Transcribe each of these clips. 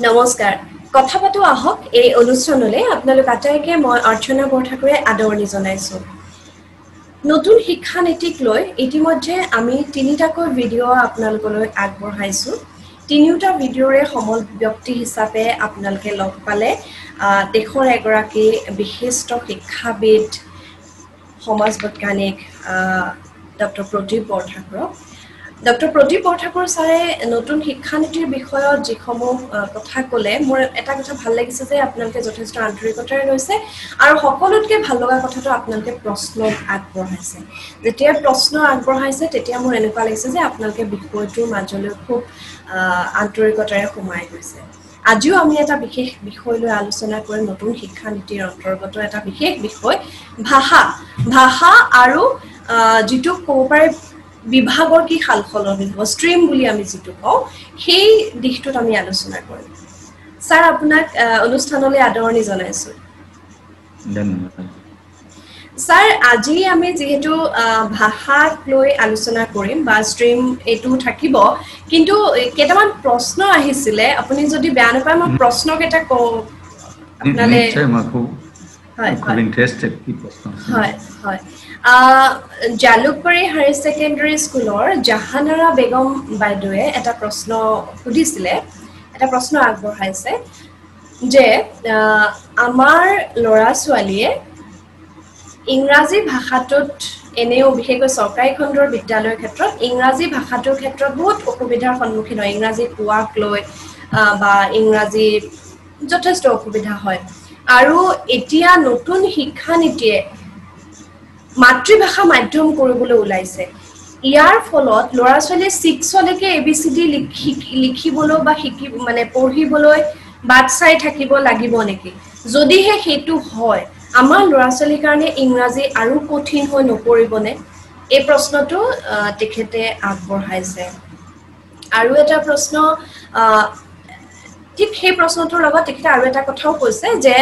নমস্কাৰ কথা পাতো আহক এই অনুষ্ঠানলৈ আপোনালোক আটাইকে মই অৰ্চনা বৰঠাকুৰে আদৰণি জনাইছো নতুন শিক্ষা নীতিক লৈ ইতিমধ্যে আমি তিনিটাকৈ ভিডিঅ' আপোনালোকলৈ আগবঢ়াইছো তিনিটা ভিডিঅ'ৰে সমল ব্যক্তি হিচাপে আপোনালোকে লগ পালে দেশৰ এগৰাকী বিশিষ্ট শিক্ষাবিদ সমাজ বৈজ্ঞানিক ডক্টৰ প্ৰদীপ বৰঠাকুৰ ডক্টৰ প্ৰদীপ বৰঠাকুৰ ছাৰে নতুন শিক্ষানীতিৰ বিষয়ত যিসমূহ কথা ক'লে মোৰ এটা কথা ভাল লাগিছে যে আপোনালোকে যথেষ্ট আন্তৰিকতাৰে লৈছে আৰু সকলোতকৈ ভাল লগা কথাটো আপোনালোকে প্ৰশ্ন আগবঢ়াইছে যেতিয়া প্ৰশ্ন আগবঢ়াইছে তেতিয়া মোৰ এনেকুৱা লাগিছে যে আপোনালোকে বিষয়টোৰ মাজলৈ খুব আন্তৰিকতাৰে সোমাই গৈছে আজিও আমি এটা বিশেষ বিষয় লৈ আলোচনা কৰিম নতুন শিক্ষানীতিৰ অন্তৰ্গত এটা বিশেষ বিষয় ভাষা আৰু যিটো ক'ব পাৰে বিভাগৰ কি সালসলনি হ'ব ষ্ট্ৰীম বুলি আমি যিটো কওঁ সেই দিশটোত আমি আলোচনা কৰিম স্যাৰ আপোনাক অনুষ্ঠানলৈ আদৰণি জনাইছো ধন্যবাদ স্যাৰ আজি আমি যেহেতু ভাষাক লৈ আলোচনা কৰিম বা ষ্ট্ৰীম এটো থাকিব কিন্তু কেইটামান প্ৰশ্ন আহিছিলে আপুনি যদি বেয়া নাপায় মই প্ৰশ্ন কেইটা কওঁ আপোনালে নিশ্চয় মই খুব ইন্টাৰেষ্টেড কি প্ৰশ্ন হয় হয় জালুকবাৰী হায়াৰ ছেকেণ্ডাৰী স্কুলৰ জাহানাৰা বেগম বাইদেৱে এটা প্ৰশ্ন সুধিছিলে এটা প্ৰশ্ন আগবঢ়াইছে যে আমাৰ ল'ৰা ছোৱালীয়ে ইংৰাজী ভাষাটোত এনেও বিশেষকৈ চৰকাৰী খণ্ডৰ বিদ্যালয়ৰ ক্ষেত্ৰত ইংৰাজী ভাষাটোৰ ক্ষেত্ৰত বহুত অসুবিধাৰ সন্মুখীন হয় ইংৰাজী কোৱাক লৈ বা ইংৰাজী যথেষ্ট অসুবিধা হয় আৰু এতিয়া নতুন শিক্ষানীতিয়ে মাতৃভাষা মাধ্যম কৰিবলৈ ওলাইছে ইয়াৰ ফলত ল'ৰা ছোৱালী 6 লৈকে ABCD লিখিবলৈ বা মানে পঢ়িবলৈ বাট চাই থাকিব লাগিব নেকি যদিহে হেতু হয় আমাৰ ল'ৰা ছোৱালীৰ কাৰণে ইংৰাজী আৰু কঠিন হৈ নপৰিবনে এই প্ৰশ্নটো তেখেতে আগবঢ়াইছে আৰু এটা প্ৰশ্ন ঠিক সেই প্ৰশ্নটোৰ লগত তেখেতে আৰু এটা কথাও কৈছে যে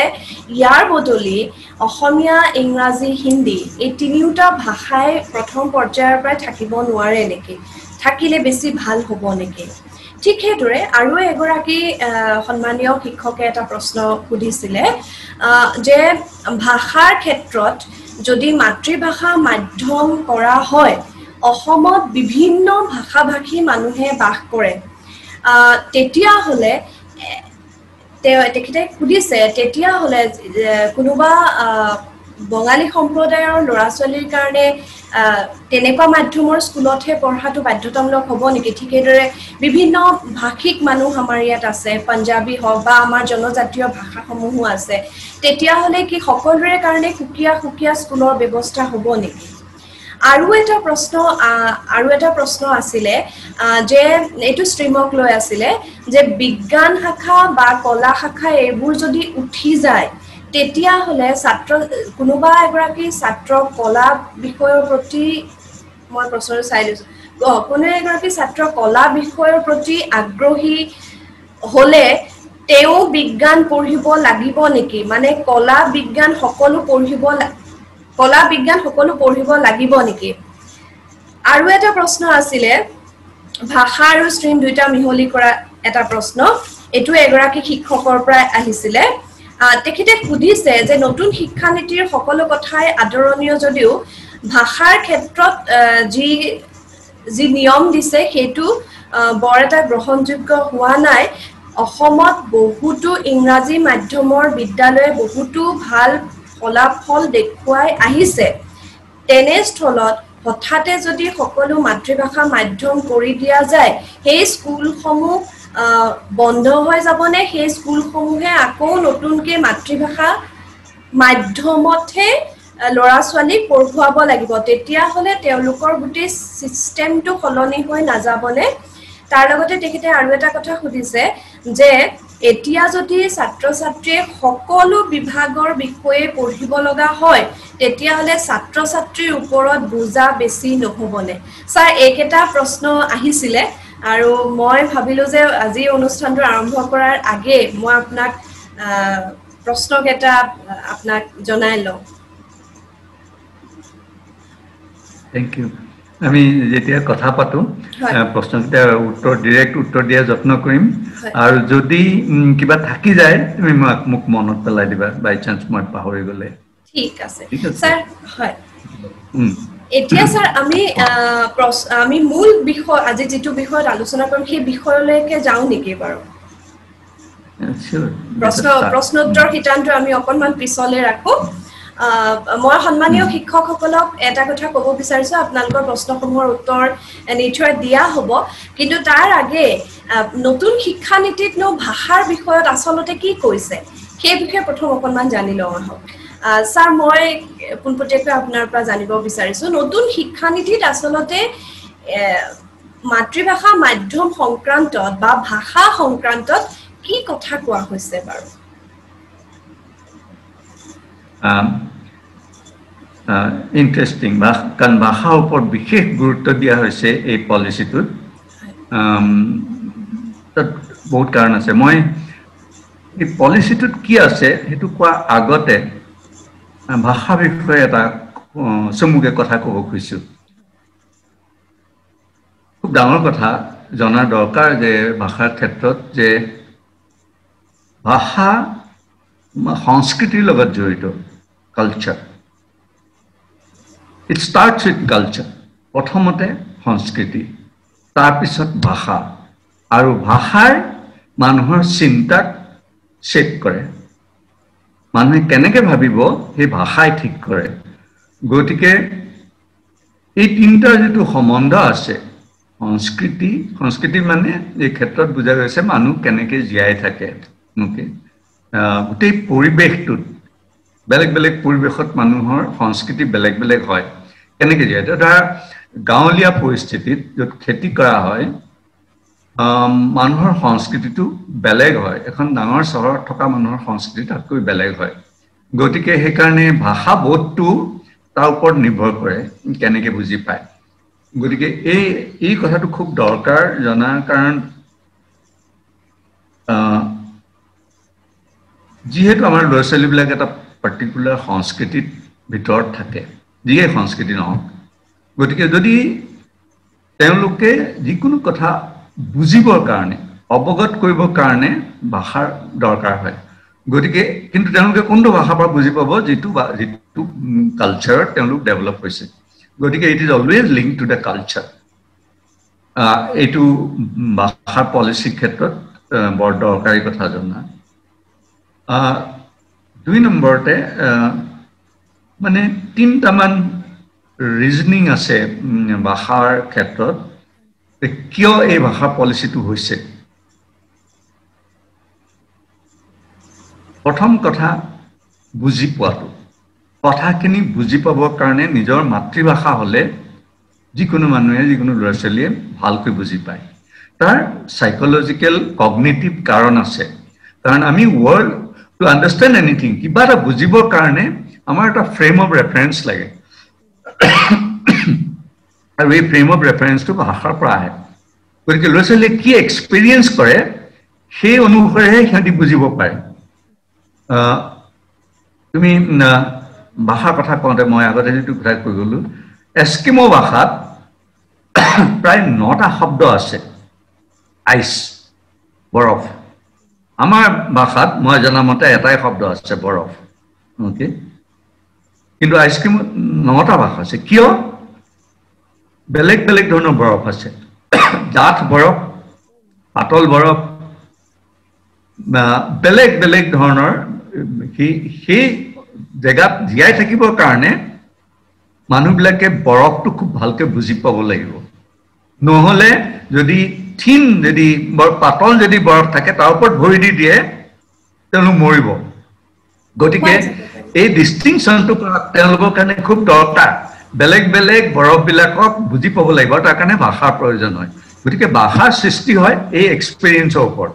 ইয়াৰ বদলি অসমীয়া ইংৰাজী হিন্দী এই তিনিটা ভাষাই প্ৰথম পৰ্যায়ৰ পৰা থাকিব নোৱাৰে নেকি থাকিলে বেছি ভাল হ'ব নেকি ঠিক সেইদৰে আৰু এগৰাকী সন্মানীয় শিক্ষকে এটা প্ৰশ্ন সুধিছিলে যে ভাষাৰ ক্ষেত্ৰত যদি মাতৃভাষা মাধ্যম কৰা হয় অসমত বিভিন্ন ভাষাভাষী মানুহে বাস কৰে তেতিয়া হলে তেখেতে সুধিছে তেতিয়া হলে কোনোবা বঙালী সম্প্ৰদায়ৰ ল'ৰা ছোৱালীৰ কাৰণে তেনেকুৱা মাধ্যমৰ স্কুলতহে পঢ়াটো বাধ্যতামূলক হ'ব নেকি ঠিক সেইদৰে বিভিন্ন ভাষিক মানুহ আমাৰ ইয়াত আছে পাঞ্জাবী হওক বা আমাৰ জনজাতীয় ভাষাসমূহো আছে তেতিয়া হলে কি সকলোৰে কাৰণে সুকীয়া স্কুলৰ ব্যৱস্থা হ'ব নেকি আৰু এটা প্ৰশ্ন আছিলে যে এটো ষ্ট্ৰীমক লৈ আছিলে যে বিজ্ঞান শাখা বা কলা শাখা এইবোৰ যদি উঠি যায় তেতিয়া হলে কোনোবা এগৰাকী ছাত্ৰ কলা বিষয়ৰ প্ৰতি মই প্ৰশ্নটো চাই লৈছো কোনো এগৰাকী ছাত্ৰ কলা বিষয়ৰ প্ৰতি আগ্ৰহী হলে তেও বিজ্ঞান পঢ়িব লাগিব নেকি মানে কলা বিজ্ঞান সকলো পঢ়িব লাগিব নেকি আৰু এটা প্ৰশ্ন আছিলে ভাষা আৰু ষ্ট্ৰীম দুইটা মিহলি কৰা এটা প্ৰশ্ন এটো এগৰাকী শিক্ষকৰ পৰা আহিছিলে তেখেতে সুধিছে যে নতুন শিক্ষানীতিৰ সকলো কথাই আদৰণীয় যদিও ভাষাৰ ক্ষেত্ৰত যি নিয়ম দিছে সেইটো বৰ এটা গ্ৰহণযোগ্য হোৱা নাই অসমত বহুতো ইংৰাজী মাধ্যমৰ বিদ্যালয়ে বহুতো ভাল ফলাফল দেখুৱাই আহিছে তেনেস্থলত হঠাতে যদি সকলো মাতৃভাষা মাধ্যম কৰি দিয়া যায় সেই স্কুলসমূহ বন্ধ হৈ যাবনে সেই স্কুলসমূহে আকৌ নতুনকৈ মাতৃভাষা মাধ্যমতহে ল'ৰা ছোৱালীক পঢ়ুৱাব লাগিব তেতিয়া হলে তেওঁলোকৰ গোটেই সিস্টেমটো সলনি হৈ নাযাবনে তাৰ লগতে তেখেতে আৰু এটা কথা সুধিছে যে এতিয়া যদি ছাত্ৰ ছাত্ৰীয়ে সকলো বিভাগৰ বিষয়ে পঢ়িব লগা হয় তেতিয়া হলে ছাত্ৰ ছাত্ৰীৰ ওপৰত বুজা বেছি নহবনে স্যাৰ এইকেইটা প্ৰশ্ন আহিছিলে আৰু মই ভাবিলো যে আজি অনুষ্ঠানটো আৰম্ভ কৰাৰ আগে মই আপোনাক প্ৰশ্নকেইটা আপোনাক জনাই লওঁ থ্যাংক ইউ আমি যেতিয়া কথা পাতো প্ৰশ্নকেইটা ডাইৰেক্ট উত্তৰ দিয়া যত্ন কৰিম আৰু যদি কিবা থাকি যায় তুমি মোক মনত পেলাই দিবা বাই চান্স মই পাহৰি গলে ঠিক আছে স্যাৰ হয় এতিয়া স্যাৰ আমি মূল বিষয় আজি যেটো বিষয়ত আলোচনা কৰিম সেই বিষয়লৈকে যাও নেকি বাৰু প্ৰশ্নোত্তৰ কিতান্ত আমি অকনমান পিছলে ৰাখো মই সন্মানীয় শিক্ষকসকলক এটা কথা ক'ব বিচাৰিছো আপোনালোকৰ প্ৰশ্নসমূহৰ উত্তৰ নিশ্চয় দিয়া হ'ব কিন্তু তাৰ আগে নতুন শিক্ষা নীতিত ভাষাৰ বিষয়ত আচলতে কি কৈছে সেই বিষয়ে প্ৰথম অকনমান জানি লওঁ আহক স্যাৰ মই পুনপটীয়াকৈ আপোনাৰ পৰা জানিব বিচাৰিছো নতুন শিক্ষা নীতিত আচলতে মাতৃভাষা মাধ্যম সংক্ৰান্তত বা ভাষা সংক্ৰান্তত কি কথা কোৱা হৈছে বাৰু ইন্টাৰেষ্টিং কাৰণ ভাষাৰ ওপৰত বিশেষ গুৰুত্ব দিয়া হৈছে এই পলিচিটোত বহুত কাৰণ আছে মই এই পলিচিটোত কি আছে সেইটো কোৱা আগতে ভাষা বিষয়ে এটা চমুকে কথা ক'ব খুজিছো খুব ডাঙৰ কথা জনাৰ দৰকাৰ যে ভাষাৰ ক্ষেত্ৰত যে ভাষা সংস্কৃতিৰ লগত জড়িত culture It starts with culture. প্ৰথমতে সংস্কৃতি তাৰপিছত ভাষা আৰু ভাষাৰ মানুহৰ চিন্তাক শেপ কৰে মানুহে কেনেকৈ ভাবিব সেই ভাষাই ঠিক কৰে গতিকে এই তিনটাৰ যেটো সম্বন্ধ আছে সংস্কৃতি মানে এই ক্ষেত্ৰত বুজা গৈছে মানুহ কেনেকৈ জীয়াই থাকে ওকে গোটেই পৰিবেশটোত বেলেগ বেলেগ পৰিবেশত মানুহৰ সংস্কৃতি বেলেগ বেলেগ হয় কেনেকৈ জীয়াই ধৰা গাঁৱলীয়া পৰিস্থিতিত য'ত খেতি কৰা হয় মানুহৰ সংস্কৃতিটো বেলেগ হয় এখন ডাঙৰ চহৰত থকা মানুহৰ সংস্কৃতি তাতকৈ বেলেগ হয় গতিকে সেইকাৰণে ভাষা বোধটো তাৰ ওপৰত নিৰ্ভৰ কৰে কেনেকৈ বুজি পায় গতিকে এই কথাটো খুব দৰকাৰ জনাৰ কাৰণ যিহেতু আমাৰ ল'ৰা ছোৱালীবিলাক এটা পাৰ্টিকুলাৰ সংস্কৃতিৰ ভিতৰত থাকে যিয়ে সংস্কৃতি নহওক গতিকে যদি তেওঁলোকে যিকোনো কথা বুজিবৰ কাৰণে অৱগত কৰিবৰ কাৰণে ভাষাৰ দৰকাৰ হয় গতিকে কিন্তু তেওঁলোকে কোনটো ভাষাৰ পৰা বুজি পাব যিটো কালচাৰত তেওঁলোক ডেভেলপ হৈছে গতিকে it is always link to the culture এইটো ভাষাৰ পলিচিৰ ক্ষেত্ৰত বৰ দৰকাৰী কথা জনা 2 নম্বৰতে মানে তিনটামান ৰিজনিং আছে ভাষাৰ ক্ষেত্ৰত কিয় এই ভাষা পলিচিটো হৈছে প্ৰথম কথা বুজি পোৱাটো কথাখিনি বুজি পাবৰ কাৰণে নিজৰ মাতৃভাষা হলে যিকোনো মানুহে যিকোনো ল'ৰা ছোৱালীয়ে ভালকৈ বুজি পায় তাৰ সাইকোলজিক্যাল কগনিটিভ কাৰণ আছে কাৰণ আমি ওয়াৰ্ড টু আন্ডাৰস্ট্যান্ড এনিথিং কিবা এটা বুজিবৰ কাৰণে আমাৰ এটা ফ্ৰেম অফ ৰেফাৰেন্স লাগে আৰু এই ফ্ৰেম অফ ৰেফাৰেন্সটো ভাষাৰ পৰা আহে গতিকে ল'ৰা ছোৱালীয়ে কি এক্সপিৰিয়েন্স কৰে সেই অনুসৰিহে সিহঁতি বুজিব পাৰে তুমি ভাষাৰ কথা কওঁতে মই আগতে যেটো কথা কৈ গলো এস্কিমো ভাষাত প্ৰায় 9টা শব্দ আছে আইস বৰফ আমাৰ ভাষাত মই জানা মতে এটাই শব্দ আছে বৰফ ওকে কিন্তু আইসক্ৰিম 9টা ভাষা আছে কিয় বেলেগ বেলেগ ধৰণৰ বৰফ আছে ডাঠ বৰফ পাতল বৰফ বেলেগ বেলেগ ধৰণৰ সেই জেগাত জীয়াই থাকিবৰ কাৰণে মানুহবিলাকে বৰফটো খুব ভালকৈ বুজি পাব লাগিব নহলে যদি থিন যদি পাতল যদি বৰফ থাকে তাৰ ওপৰত ভৰি দি দিয়ে তেওঁলোক মৰিব গতিকে এই ডিস্টিংশনটো তেওঁলোকৰ কাৰণে খুব দৰকাৰ বেলেগ বেলেগ বৰফবিলাকক বুজি পাব লাগিব তাৰ কাৰণে ভাষাৰ প্ৰয়োজন হয় গতিকে ভাষাৰ সৃষ্টি হয় এই এক্সপেৰিয়েন্সৰ ওপৰত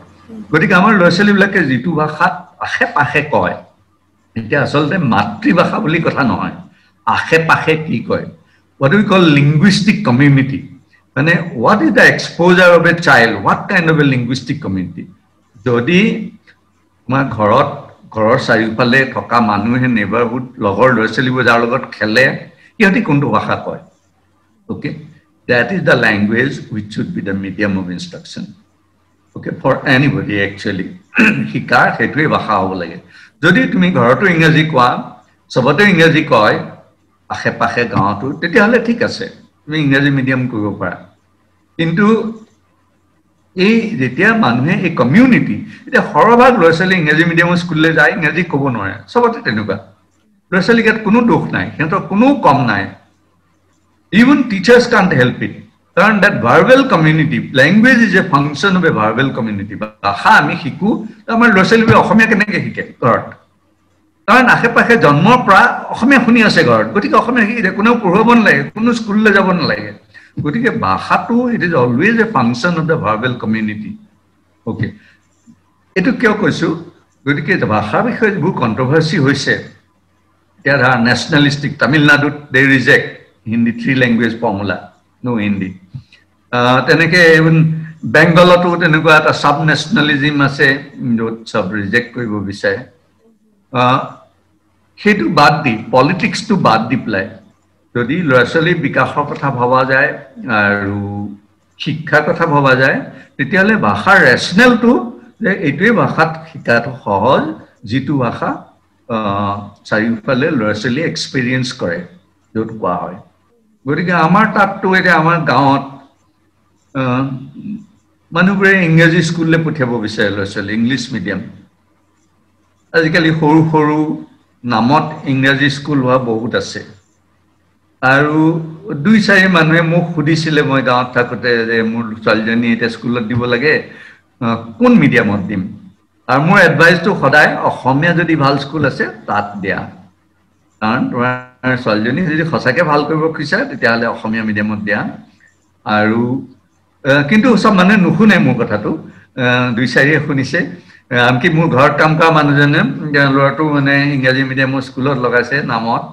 গতিকে আমাৰ ল'ৰা ছোৱালীবিলাকে যিটো ভাষাত আশে পাশে কয় এটা আসলতে মাতৃভাষা বুলি কথা নহয় আশে পাশে কি কয় what we call linguistic community মানে what is the exposure of a child what kind of a linguistic community যদি আমাৰ ঘৰৰ চাৰিওফালে থকা মানুহে নেবাৰহুড লগৰ ল'ৰা ছোৱালীবোৰ যাৰ লগত খেলে ইহঁতি কোনটো ভাষা কয় okay that is the language which should be the medium of instruction. Okay, for anybody actually. শিকাৰ সেইটোৱে ভাষা হ'ব লাগে যদি তুমি ঘৰতো ইংৰাজী কোৱা সবতে ইংৰাজী কয় আশে পাশে গাঁৱতো তেতিয়াহ'লে ঠিক আছে তুমি ইংৰাজী মিডিয়াম কৰিব পাৰা কিন্তু এই যেতিয়া মানুহে এই কমিউনিটি এটা হৰভাগ ল'ৰা ছোৱালী ইংৰাজী মিডিয়ামৰ স্কুললৈ যায় ইংৰাজী ক'ব নোৱাৰে সবতে তেনেকুৱা ল'ৰা ছোৱালীৰ কোনো দোষ নাই সিহঁতৰ কোনো কম নাই even teachers can't help it কাৰণ that verbal community language is a function of a verbal community ভাষা আমি শিকো আমাৰ ল'ৰা ছোৱালীবোৰে অসমীয়া কেনেকৈ শিকে ঘৰত কাৰণ আশে পাশে জন্মৰ পৰা অসমীয়া শুনি আছে ঘৰত গতিকে অসমীয়া শিকে কোনেও পঢ়াব নালাগে কোনো স্কুললৈ যাব নালাগে গতিকে ভাষাটো it is always A function of the verbal community okay এইটো কিয় কৈছোঁ গতিকে ভাষাৰ বিষয়ে যিবোৰ কণ্ট্ৰভাৰ্চি হৈছে এতিয়া ধৰা নেশ্যনেলিষ্টিক তামিলনাডুত দে ৰিজেক্ট হিন্দী 3 লেংগুৱেজ ফৰ্মুলা নো হিন্দী তেনেকৈ বেংগলতো তেনেকুৱা এটা চাব নেশ্যনেলিজিম আছে য'ত চব ৰিজেক্ট কৰিব বিচাৰে সেইটো বাদ দি পলিটিক্সটো বাদ দি পেলাই যদি ল'ৰা ছোৱালীৰ বিকাশৰ কথা ভবা যায় আৰু শিক্ষাৰ কথা ভবা যায় তেতিয়াহ'লে ভাষাৰ ৰেচনেলটো যে এইটোৱে ভাষাত শিকাটো সহজ যিটো ভাষা চাৰিওফালে ল'ৰা ছোৱালীয়ে এক্সপিৰিয়েঞ্চ কৰে য'ত কোৱা হয় গতিকে আমাৰ তাততো এতিয়া আমাৰ গাঁৱত মানুহবোৰে ইংৰাজী স্কুললৈ পঠিয়াব বিচাৰে ল'ৰা ছোৱালী ইংলিছ মিডিয়াম আজিকালি সৰু সৰু নামত ইংৰাজী স্কুল হোৱা বহুত আছে আৰু 2-4 মানুহে মোক সুধিছিলে মই গাঁৱত থাকোঁতে যে মোৰ ছোৱালীজনী এতিয়া স্কুলত দিব লাগে কোন মিডিয়ামত দিম আৰু মোৰ এডভাইচটো সদায় অসমীয়া যদি ভাল স্কুল আছে তাত দিয়া কাৰণ তোমাৰ ছোৱালীজনী যদি সঁচাকৈ ভাল কৰিব খুজিছা তেতিয়াহ'লে অসমীয়া মিডিয়ামত দিয়া আৰু কিন্তু চব মানুহে নুশুনে মোৰ কথাটো 2-4 শুনিছে আনকি মোৰ ঘৰত কাম কৰা মানুহজনে ল'ৰাটো মানে ইংৰাজী মিডিয়ামৰ স্কুলত লগাইছে নামত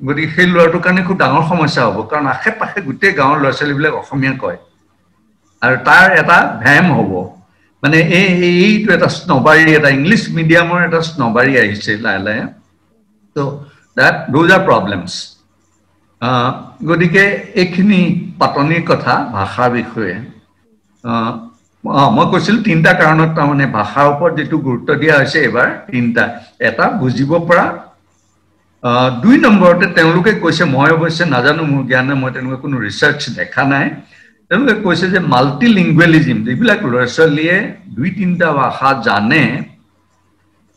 গতিকে সেই ল'ৰাটোৰ কাৰণে খুব ডাঙৰ সমস্যা হ'ব কাৰণ আশে পাশে গোটেই গাঁৱৰ ল'ৰা ছোৱালীবিলাক অসমীয়া কয় আৰু তাৰ এটা ভেম হ'ব মানে এইটো এটা স্নবাৰী এটা ইংলিছ মিডিয়ামৰ এটা স্নবাৰী আহিছে লাহে লাহে ত' those are problems গতিকে এইখিনি পাতনিৰ কথা ভাষাৰ বিষয়ে মই কৈছিলোঁ 3টা কাৰণত তাৰমানে ভাষাৰ ওপৰত যিটো গুৰুত্ব দিয়া হৈছে এইবাৰ 3টা এটা বুজিব পৰা 2 নম্বৰতে তেওঁলোকে কৈছে মই অৱশ্যে নাজানো মোৰ জ্ঞানে মই তেনেকুৱা কোনো ৰিচাৰ্চ দেখা নাই তেওঁলোকে কৈছে যে মাল্টিলিংগুৱেলিজিম যিবিলাক ল'ৰা ছোৱালীয়ে 2-3টা ভাষা জানে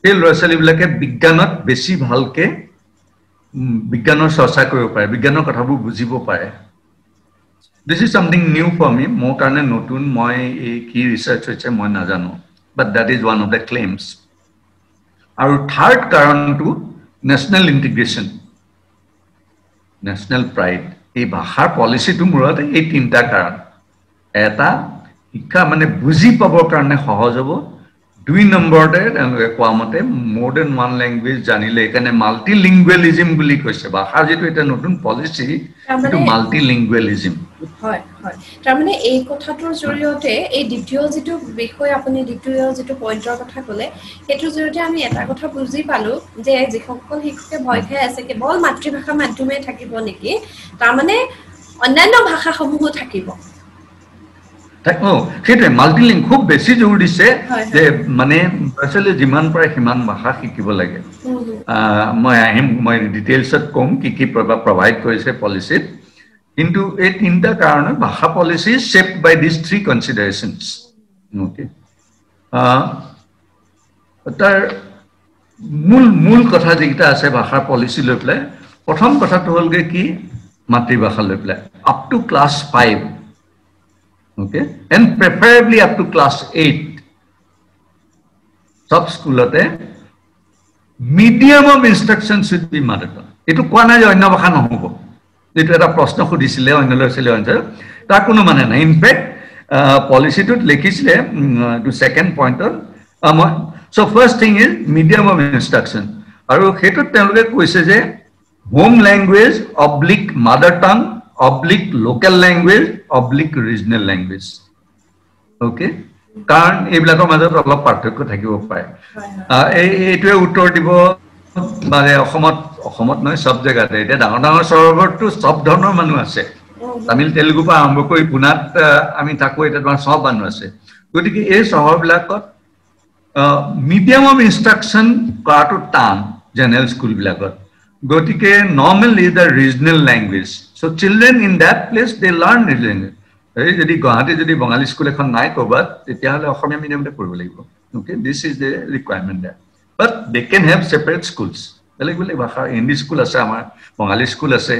সেই ল'ৰা ছোৱালীবিলাকে বিজ্ঞানত বেছি ভালকৈ বিজ্ঞানৰ চৰ্চা কৰিব পাৰে বিজ্ঞানৰ কথাবোৰ বুজিব পাৰে This is something new for me মোৰ কাৰণে নতুন মই এই কি ৰিচাৰ্চ হৈছে মই নাজানো but that is one of the claims আৰু থাৰ্ড কাৰণটো নেশ্যনেল ইণ্টিগ্ৰেশ্যন নেশ্যনেল প্ৰাইড এই ভাষাৰ পলিচিটো মূৰত এই 3টা কাৰণ এটা শিক্ষা মানে বুজি পাবৰ কাৰণে সহজ হ'ব 2 নম্বৰতে তেওঁলোকে কোৱা মতে more than one language জানিলে এইকাৰণে মাল্টিলিংগুৱেলিজিম বুলি কৈছে ভাষাৰ যিটো এটা নতুন পলিচি সেইটো মাল্টিলিংগুৱেলিজিম হয় হয় তাৰমানে এই কথাটোৰ জৰিয়তে এই দ্বিতীয় যিটো বিষয় আপুনি দ্বিতীয় যিটো পইণ্টৰ কথা ক'লে সেইটোৰ জৰিয়তে আমি এটা কথা বুজি পালোঁ যে যিসকল শিক্ষকে ভয় খাই আছে কেৱল মাতৃভাষা মাধ্যমে থাকিব নেকি তাৰমানে অন্যান্য ভাষাসমূহো থাকিব সেইটোৱে মাল্টিলিং খুব বেছি জোৰ দিছে যে মানে ল'ৰা ছোৱালীয়ে যিমান পাৰে সিমান ভাষা শিকিব লাগে মই ডিটেইলছত ক'ম কি কি প্ৰভাইড কৰিছে পলিচিত কিন্তু এই 3টা কাৰণে ভাষা policy shaped by these 3 considerations okay তাৰ মূল কথা যিকেইটা আছে ভাষাৰ পলিচি লৈ পেলাই প্ৰথম কথাটো হ'লগৈ কি মাতৃভাষা লৈ পেলাই up to class 5 okay and preferably up to class 8 sub schoolate medium of instruction should be mother tongue etu koana je onno bhasha nohobo etu eta proshno khudisile onno loisile answer ta kono mane na in fact policy to likhisile to second point so first thing is medium of instruction aru hetu teloge koise je home language / mother tongue / local language / regional language okay কাৰণ এইবিলাকৰ মাজত অলপ পাৰ্থক্য থাকিব পাৰে এইটোৱে উত্তৰ দিব মানে অসমত নহয় সব জেগাতে এতিয়া ডাঙৰ ডাঙৰ চহৰবোৰতো সব ধৰণৰ মানুহ আছে তামিল তেলেগু পৰা আৰম্ভ কৰি পুনাত আমি থাকো এটা তোমাৰ সব মানুহ আছে গতিকে এই চহৰবিলাকত মিডিয়াম অফ ইনষ্ট্ৰাকচন কৰাটো টান জেনেৰেল স্কুলবিলাকত গতিকে normally the regional language so' children in that place they learn regional এই যদি গুৱাহাটী যদি বঙালী স্কুল এখন নাই ক'ৰবাত তেতিয়াহ'লে অসমীয়া মিডিয়ামতে পঢ়িব লাগিব okay this is the requirement that but they can have separate schools বেলেগ বেলেগ ভাষাৰ হিন্দী স্কুল আছে আমাৰ বঙালী স্কুল আছে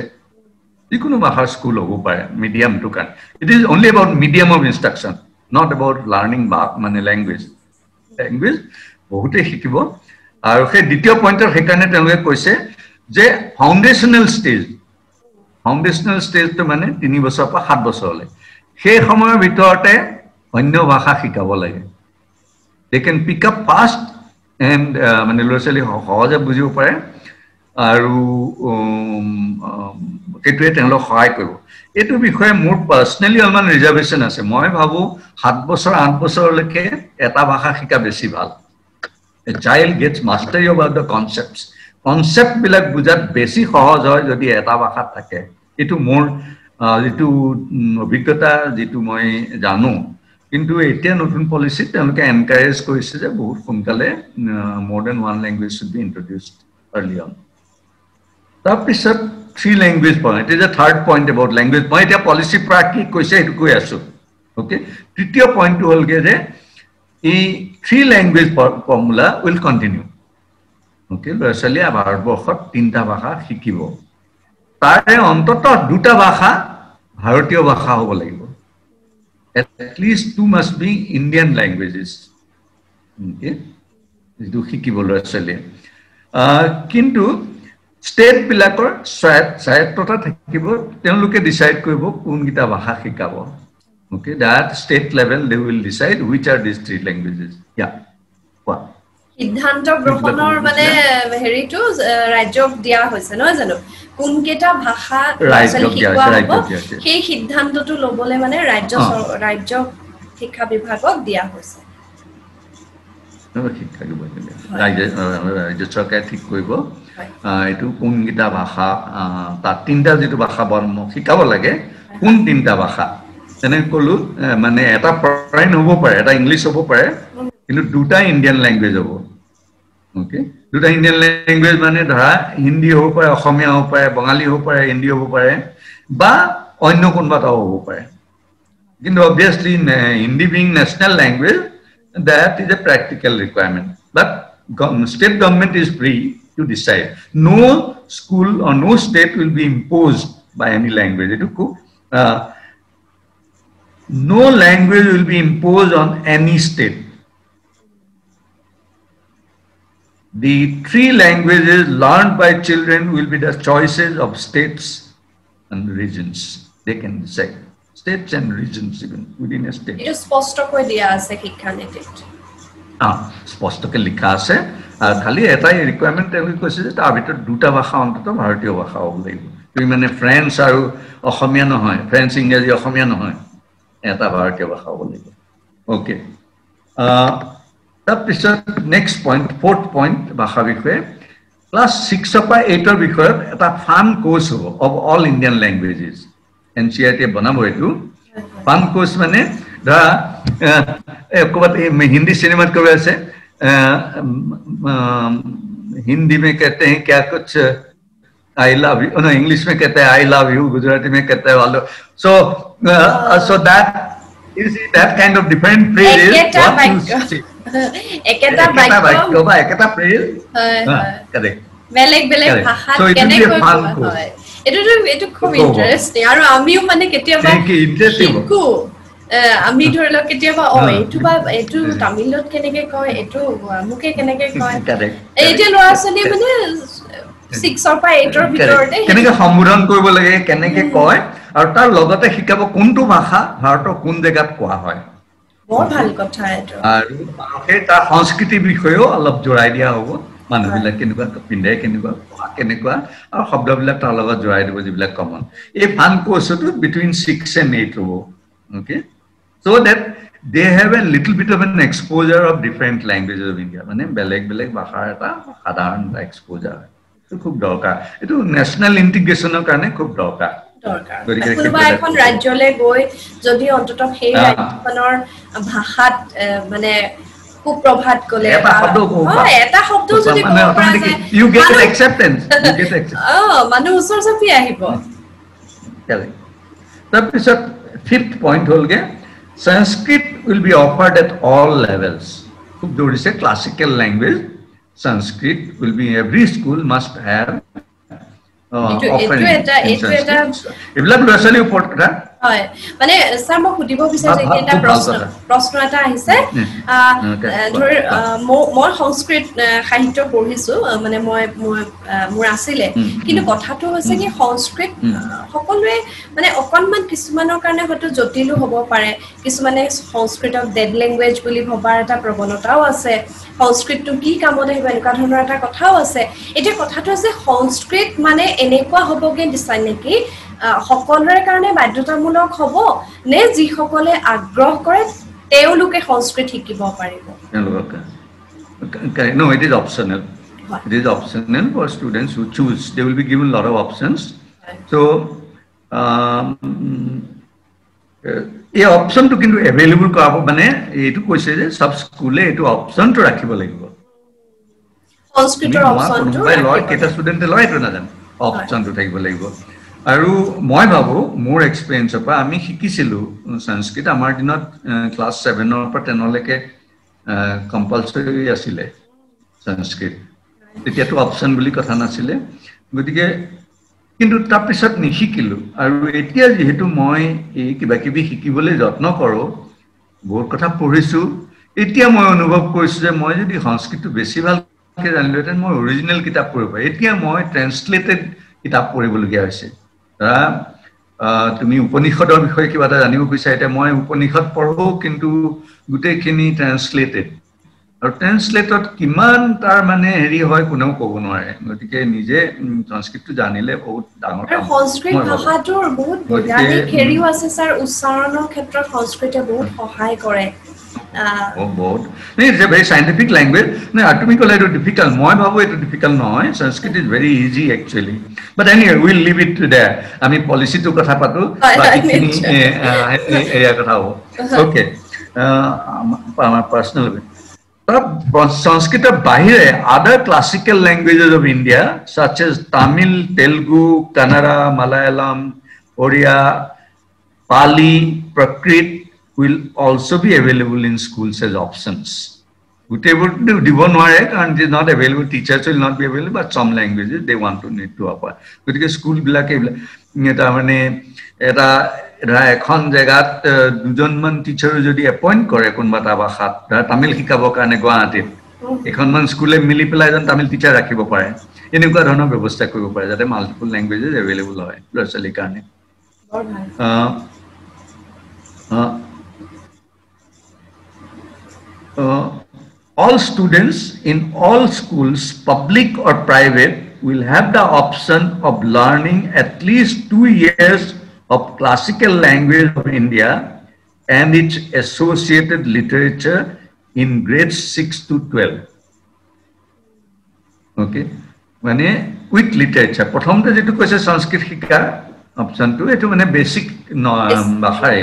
যিকোনো ভাষাৰ স্কুল হ'ব পাৰে মিডিয়ামটোৰ কাৰণে it is only about medium of instruction not about learning মানে লেংগুৱেজ বহুতেই শিকিব আৰু সেই দ্বিতীয় পইণ্টৰ সেইকাৰণে তেওঁলোকে কৈছে যে ফাউণ্ডেশ্যনেল ষ্টেজটো মানে 3 বছৰৰ পৰা 7 বছৰলৈ সেই সময়ৰ ভিতৰতে অন্য ভাষা শিকাব লাগে দে কেন পিক আপ ফাষ্ট এণ্ড মানে ল'ৰা ছোৱালী সহজে বুজিব পাৰে আৰু সেইটোৱে তেওঁলোকক সহায় কৰিব এইটো বিষয়ে মোৰ পাৰ্চনেলি অলপমান ৰিজাৰ্ভেশ্যন আছে মই ভাবোঁ 7 বছৰ 8 বছৰলৈকে এটা ভাষা শিকা বেছি ভাল a child gets mastery over the কনচেপ্টবিলাক বুজাত বেছি সহজ হয় যদি এটা ভাষাত থাকে এইটো মোৰ যিটো অভিজ্ঞতা যিটো মই জানো কিন্তু এতিয়া নতুন পলিচিত তেওঁলোকে এনকাৰেজ কৰিছে যে বহুত সোনকালে more than one language should be introduced early on তাৰপিছত 3 language point it is a third point about language মই এতিয়া পলিচি পৰা কি কৈছে সেইটো কৈ আছো ওকে তৃতীয় পইণ্টটো হ'লগে যে এই 3 language formula will continue okay ল'ৰা ছোৱালীয়ে ভাৰতবৰ্ষত 3টা ভাষা শিকিব তাৰে অন্ততঃ 2টা ভাষা ভাৰতীয় ভাষা হ'ব লাগিব at least 2 must be Indian languages okay যিটো শিকিব ল'ৰা ছোৱালীয়ে কিন্তু ষ্টেট বিলাকৰ স্বায়ত্ততা থাকিব তেওঁলোকে ডিসাইড কৰিব কোনকিটা ভাষা শিকাব okay that state level they will decide which are these 3 languages yeah what সিদ্ধান্ত গ্ৰহণৰ মানে হেৰিটো ৰাজ্যক দিয়া হৈছে নহয় জানো কোনকেটা ভাষা শিকোৱা হ'ব সেই সিদ্ধান্তটো ল'বলৈ মানে ৰাজ্য শিক্ষা বিভাগক দিয়া হৈছে শিক্ষা বিভাগ ৰাজ্য চৰকাৰে ঠিক কৰিব এইটো কোনকেটা ভাষা তাত 3টা যিটো ভাষা বৰ্ম শিকাব লাগে কোন 3টা ভাষা তেনে ক'লো মানে এটা ফৰেন হ'ব পাৰে এটা ইংলিছ হ'ব পাৰে কিন্তু 2টা ইণ্ডিয়ান ল্যাঙ্গুৱেজ হ'ব ওকে 2টা ইণ্ডিয়ান ল্যাঙ্গুৱেজ মানে ধৰা হিন্দী হ'ব পাৰে অসমীয়া হ'ব পাৰে বঙালী হ'ব পাৰে হিন্দী হ'ব পাৰে বা অন্য কোনবাটাও হ'ব পাৰে কিন্তু obviously Hindi being national language that is a practical requirement but state government is free to decide no school or no state will be imposed by any language no language will be imposed on any state the 3 languages learned by children will be the choices of states and regions they can decide states and regions even within a state it is স্পষ্টকৈ দিয়া আছে শিক্ষা নীতিত স্পষ্টকৈ লিখা আছে আর খালি এটাই রিকোয়ারমেন্ট তেওঁলোকে কৈছে যে তাৰ ভিতৰত 2টা ভাষা অন্তত ভাৰতীয় ভাষা হ'ব লাগিব তুমি মানে ফ্ৰেঞ্চ আৰু অসমীয়া নহয় ফ্ৰেঞ্চ ইংৰাজী অসমীয়া নহয় এটা ভাৰতীয় ভাষা হ'ব লাগিব ওকে তাৰপিছত নেক্সট পইণ্ট 4th পইণ্ট ভাষা বিষয়ে ক্লাছ 6 পৰা 8 বিষয়ত এটা ফান কোৰ্স হ'ব অফ অল ইণ্ডিয়ান ল্যাঙ্গুৱেজেস এনসিআৰটি বনাব এইটো ফান কোৰ্স মানে ধৰা ক'বাত হিন্দী সিনেমাত কৈ আছে हिंदी में कहते हैं क्या कुछ I love you know English में कहते हैं आई लव यू गुजराती में कहते हैं वालो so that you see that kind of different phrases eketa bhakya ba eketa phrase correct বেলেগ বেলেগ ভাষা কেনে কয় এটো খুব ইন্টারেস্টিং আৰু আমিও মানে কেতিয়াবা শিকো আমি ধৰিলো কেতিয়াবা এইটো তামিলত কেনেকে কয় এইটো মুকে কেনেকে কয় এইটো ল'ৰা ছোৱালী মানে 6 পৰা 8 ভিতৰতে কেনেকে সম্বোধন কৰিব লাগে কেনেকে কয় আৰু তাৰ লগতে শিকাব কোনটো ভাষা ভাৰতৰ কোন জায়গাত কোৱা হয় বৰ ভাল কথা এইটো আৰু সেই তাৰ সংস্কৃতি বিষয়েও অলপ জোৰাই দিয়া হ'ব মানুহবিলাক কেনেকুৱা পিন্ধে কেনেকুৱা কেনেকুৱা আৰু শব্দবিলাক তাৰ লগত জোৰাই দিব যিবিলাক কমন এই ফান কোৰ্সটো বিটুইন 6 and 8 হ'ব okay so that they have a little bit of an exposure of different languages of India মানে বেলেগ বেলেগ ভাষাৰ এটা সাধাৰণ এক্সপোজাৰ এটো খুব দৰকাৰ এটো ন্যাশনাল ইন্টিগ্ৰেশনৰ কাৰণে খুব দৰকাৰ দৰকাৰ কোনোবা এখন ৰাজ্যলৈ গৈ যদি অন্তত সেই ৰাজ্যখনৰ ভাষাত মানে কুপ্ৰভাত গলে এটা শব্দ যদি ক'ব পৰা যায় you get acceptance মানুহ ওচৰ চাপি আহিব তাৰপিছত fifth point holge Sanskrit will be offered at all levels খুব দৌৰিছে classical language Sanskrit will be every school must have এইবিলাক ল'ৰা-ছোৱালীৰ ওপৰত কথা হয় মানে স্যাৰ মই সুধিব বিচাৰিছো এটা প্ৰশ্ন এটা আহিছে ধৰ মই সংস্কৃত সাহিত্য পঢ়িছো মানে মই মোৰ আছিলে কিন্তু কথাটো হৈছে কি সংস্কৃত সকলোৱে মানে অকনমান কিছুমানৰ কাৰণে হয়তো জটিলো হ'ব পাৰে কিছুমানে সংস্কৃতক ডেড লেংগুৱেজ বুলি ভবাৰ এটা প্ৰৱণতাও আছে সংস্কৃতটো কি কামত আহিব এনেকুৱা ধৰণৰ এটা কথাও আছে এতিয়া কথাটো আছে সংস্কৃত মানে এনেকুৱা হ'বগে ডিজাইন নেকি সকলোৰে কাৰণে বাধ্যতামূলক হ'ব নে যিসকলে আগ্ৰহ কৰে তেওঁলোকে সংস্কৃত শিকিব পাৰিব No, it is optional. It is optional for students who choose. They will be given a lot of options. So, এই অপশনটো কিন্তু এভেইলেবল কৰাব মানে এইটো কৈছে যে সব স্কুলে এইটো অপশনটো ৰাখিব লাগিব সংস্কৃতৰ অপশনটো লয় কেটা ষ্টুডেন্টে লয় এইটো নাজানে অপশনটো থাকিব লাগিব আৰু মই ভাবো মোৰ এক্সপেৰিয়েন্সৰ পৰা আমি শিকিছিলো সংস্কৃত আমাৰ দিনত ক্লাছ 7 ৰ পৰা 10 লৈকে কম্পালসৰি আছিলে সংস্কৃত তেতিয়াতো অপশন বুলি কথা নাছিলে গতিকে কিন্তু তাৰ পিছত নিশিকিলো আৰু এতিয়া যেহেতু মই এই কিবা কিবি শিকিবলৈ যত্ন কৰো বহুত কথা পঢ়িছো এতিয়া মই অনুভৱ কৰিছো যে মই যদি সংস্কৃতটো বেছি ভালকে জানিলেহেঁতেন মই অৰিজিনেল কিতাপ পঢ়িব এতিয়া মই ট্ৰান্সলেটেড কিতাপ পঢ়িবলগীয়া হৈছে তুমি উপনিষদৰ বিষয়ে কিবা এটা জানিব বিচাৰা এতিয়া মই উপনিষদ পঢ়ো কিন্তু গোটেইখিনি ট্ৰান্সলেটেড আৰু ট্ৰান্সলেটত কিমান তাৰ মানে হেৰি হয় কোনেও ক'ব নোৱাৰে গতিকে নিজে সংস্কৃতটো জানিলে বহুত ডাঙৰ কাম সংস্কৃত ভাষাটোৰ বহুত বৈজ্ঞানিক হেৰিও আছে স্যাৰ উচ্চাৰণৰ ক্ষেত্ৰত সংস্কৃতে বহুত সহায় কৰে বহুত it's a very scientific language no তুমি ক'লে এটা ডিফিকাল্ট মই ভাবো এটা ডিফিকাল্ট নহয় সংস্কৃত is very easy actually but anyway we'll leave it to there আমি পলিসিটো কথা পাতো বাকিখিনি এয়া কথা হ'ব okay আমাৰ personal Sanskrit bahire other classical languages of India such as Tamil, Telugu, Kannada, Malayalam, Oriya, Pali, Prakrit will also be available in schools as options. Whatever দিব নোৱাৰে কাৰণ it is not available teachers will not be available but some languages they want to need to offer. গতিকে school বিলাকে এটা মানে এটা এখন জায়গাত দুজনমান টিচাৰ যদি এপইন্ট কৰে কোনবা এটা ভাষাত তামিল শিকাবৰ কাৰণে গুৱাহাটীত এখনমান স্কুলে মিলি পেলাই এজন তামিল টিচাৰ ৰাখিব পাৰে এনেকুৱা ধৰণৰ ব্যৱস্থা কৰিব পাৰে যাতে মাল্টিপল লেংগুৱেজেছ এভেইলেবল হয় ল'ৰা-ছোৱালীৰ কাৰণে all students in all schools public or private will have the option of learning at least 2 years of classical language of India and its associated literature in grades 6 to 12. Okay, মানে with literature. প্ৰথমতে যেটো কৈছে সংস্কৃত শিক্ষা অপশনটো এটো মানে basic ভাষাই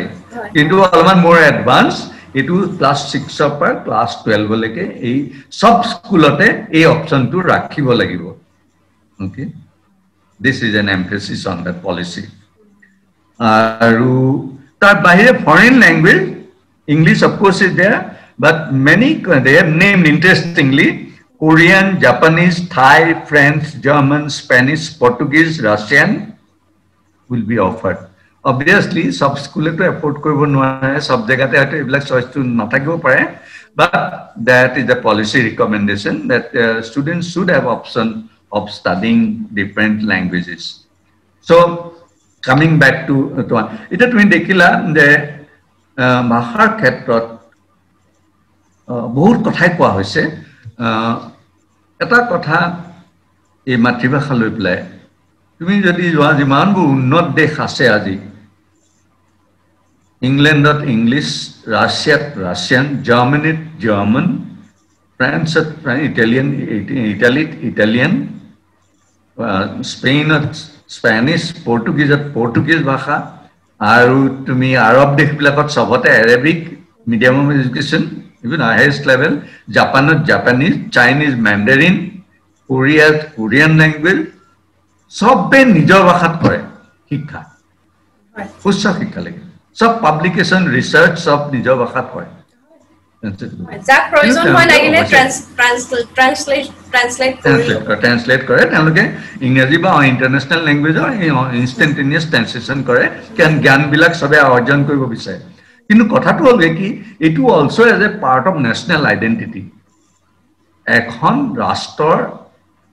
কিন্তু অলপমান more advance এটো ক্লাস 6 ৰ পৰা ক্লাস 12 লৈকে এই সব স্কুলতে এই অপশনটো ৰাখিব লাগিব okay this is an emphasis on that policy aru tar bahire foreign language English of course is there but many they have named interestingly Korean, Japanese, Thai, French, German, Spanish, Portuguese, Russian will be offered obviously sub school to afford koribo নোৱাৰে sub jagate hate ebilak choice to nathakibo pare but that is the policy recommendation that students should have option of studying different languages so coming back to এটা তুমি দেখিলা যে ভাষাৰ ক্ষেত্ৰত বহুত কথাই কোৱা হৈছে এটা কথা এই মাতৃভাষা লৈ পেলাই তুমি যদি যোৱা যিমানবোৰ উন্নত দেশ আছে আজি ইংলেণ্ডত ইংলিছ ৰাছিয়াত ৰাছিয়ান জাৰ্মানীত জাৰ্মান ফ্ৰান্সত ইটালিয়ান ইটালীত ইটালিয়ান স্পেইনত স্পেনিছ পৰ্তুগীজ ভাষা আৰু তুমি আৰব দেশবিলাকত সবতে Arabic medium of education even highest level জাপানত Japanese Chinese Mandarin Korean language সবে নিজৰ ভাষাত কৰে শিক্ষা উচ্চ শিক্ষা লাগে সব পাব্লিকেশ্যন ৰিচাৰ্চ সব নিজৰ ভাষাত হয় যাক প্ৰয়োজন হয় লাগিলে ট্ৰান্সলেট কৰে তেওঁলোকে ইংৰাজী বা ইণ্টাৰনেশ্যনেল লেংগুৱেজৰ ইনষ্টেণ্টেনিয়াছ ট্ৰান্সলেশ্যন কৰে কাৰণ জ্ঞানবিলাক সবে অৰ্জন কৰিব বিচাৰে কিন্তু কথাটো হ'ল কি এইটো also' as a part of national identity এখন ৰাষ্ট্ৰৰ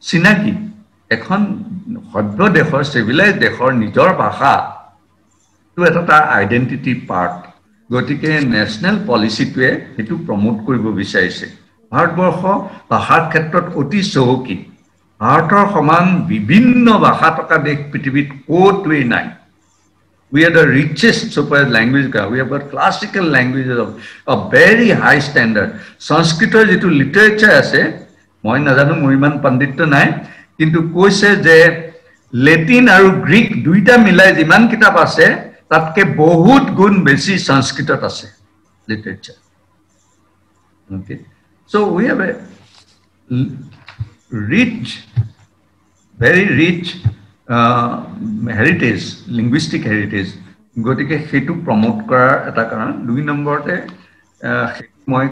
চিনাকি এখন সভ্য দেশৰ চিভিলাইজ দেশৰ নিজৰ ভাষাটো এটা তাৰ আইডেণ্টিটি পাৰ্ট গতিকে নেশ্যনেল পলিচিটোৱে সেইটো প্ৰমোট কৰিব বিচাৰিছে ভাৰতবৰ্ষ ভাষাৰ ক্ষেত্ৰত অতি চহকী ভাৰতৰ সমান বিভিন্ন ভাষা থকা দেশ পৃথিৱীত ক'তোৱেই নাই we are the richest super language we have got classical languages of very high standard sanskritor যেটো literature আছে মই নাজানো মোৰ ইমান পণ্ডিত নাই কিন্তু কৈছে যে লেটিন আৰু গ্ৰীক দুইটা মিলাই যিমান কিতাপ আছে তাতকে বহুত গুণ বেছি সংস্কৃতত আছে literature okay so we have a rich very rich heritage linguistic heritage গতিকে সেইটো প্ৰমোট কৰাৰ এটা কাৰণ দুই নম্বৰতে মই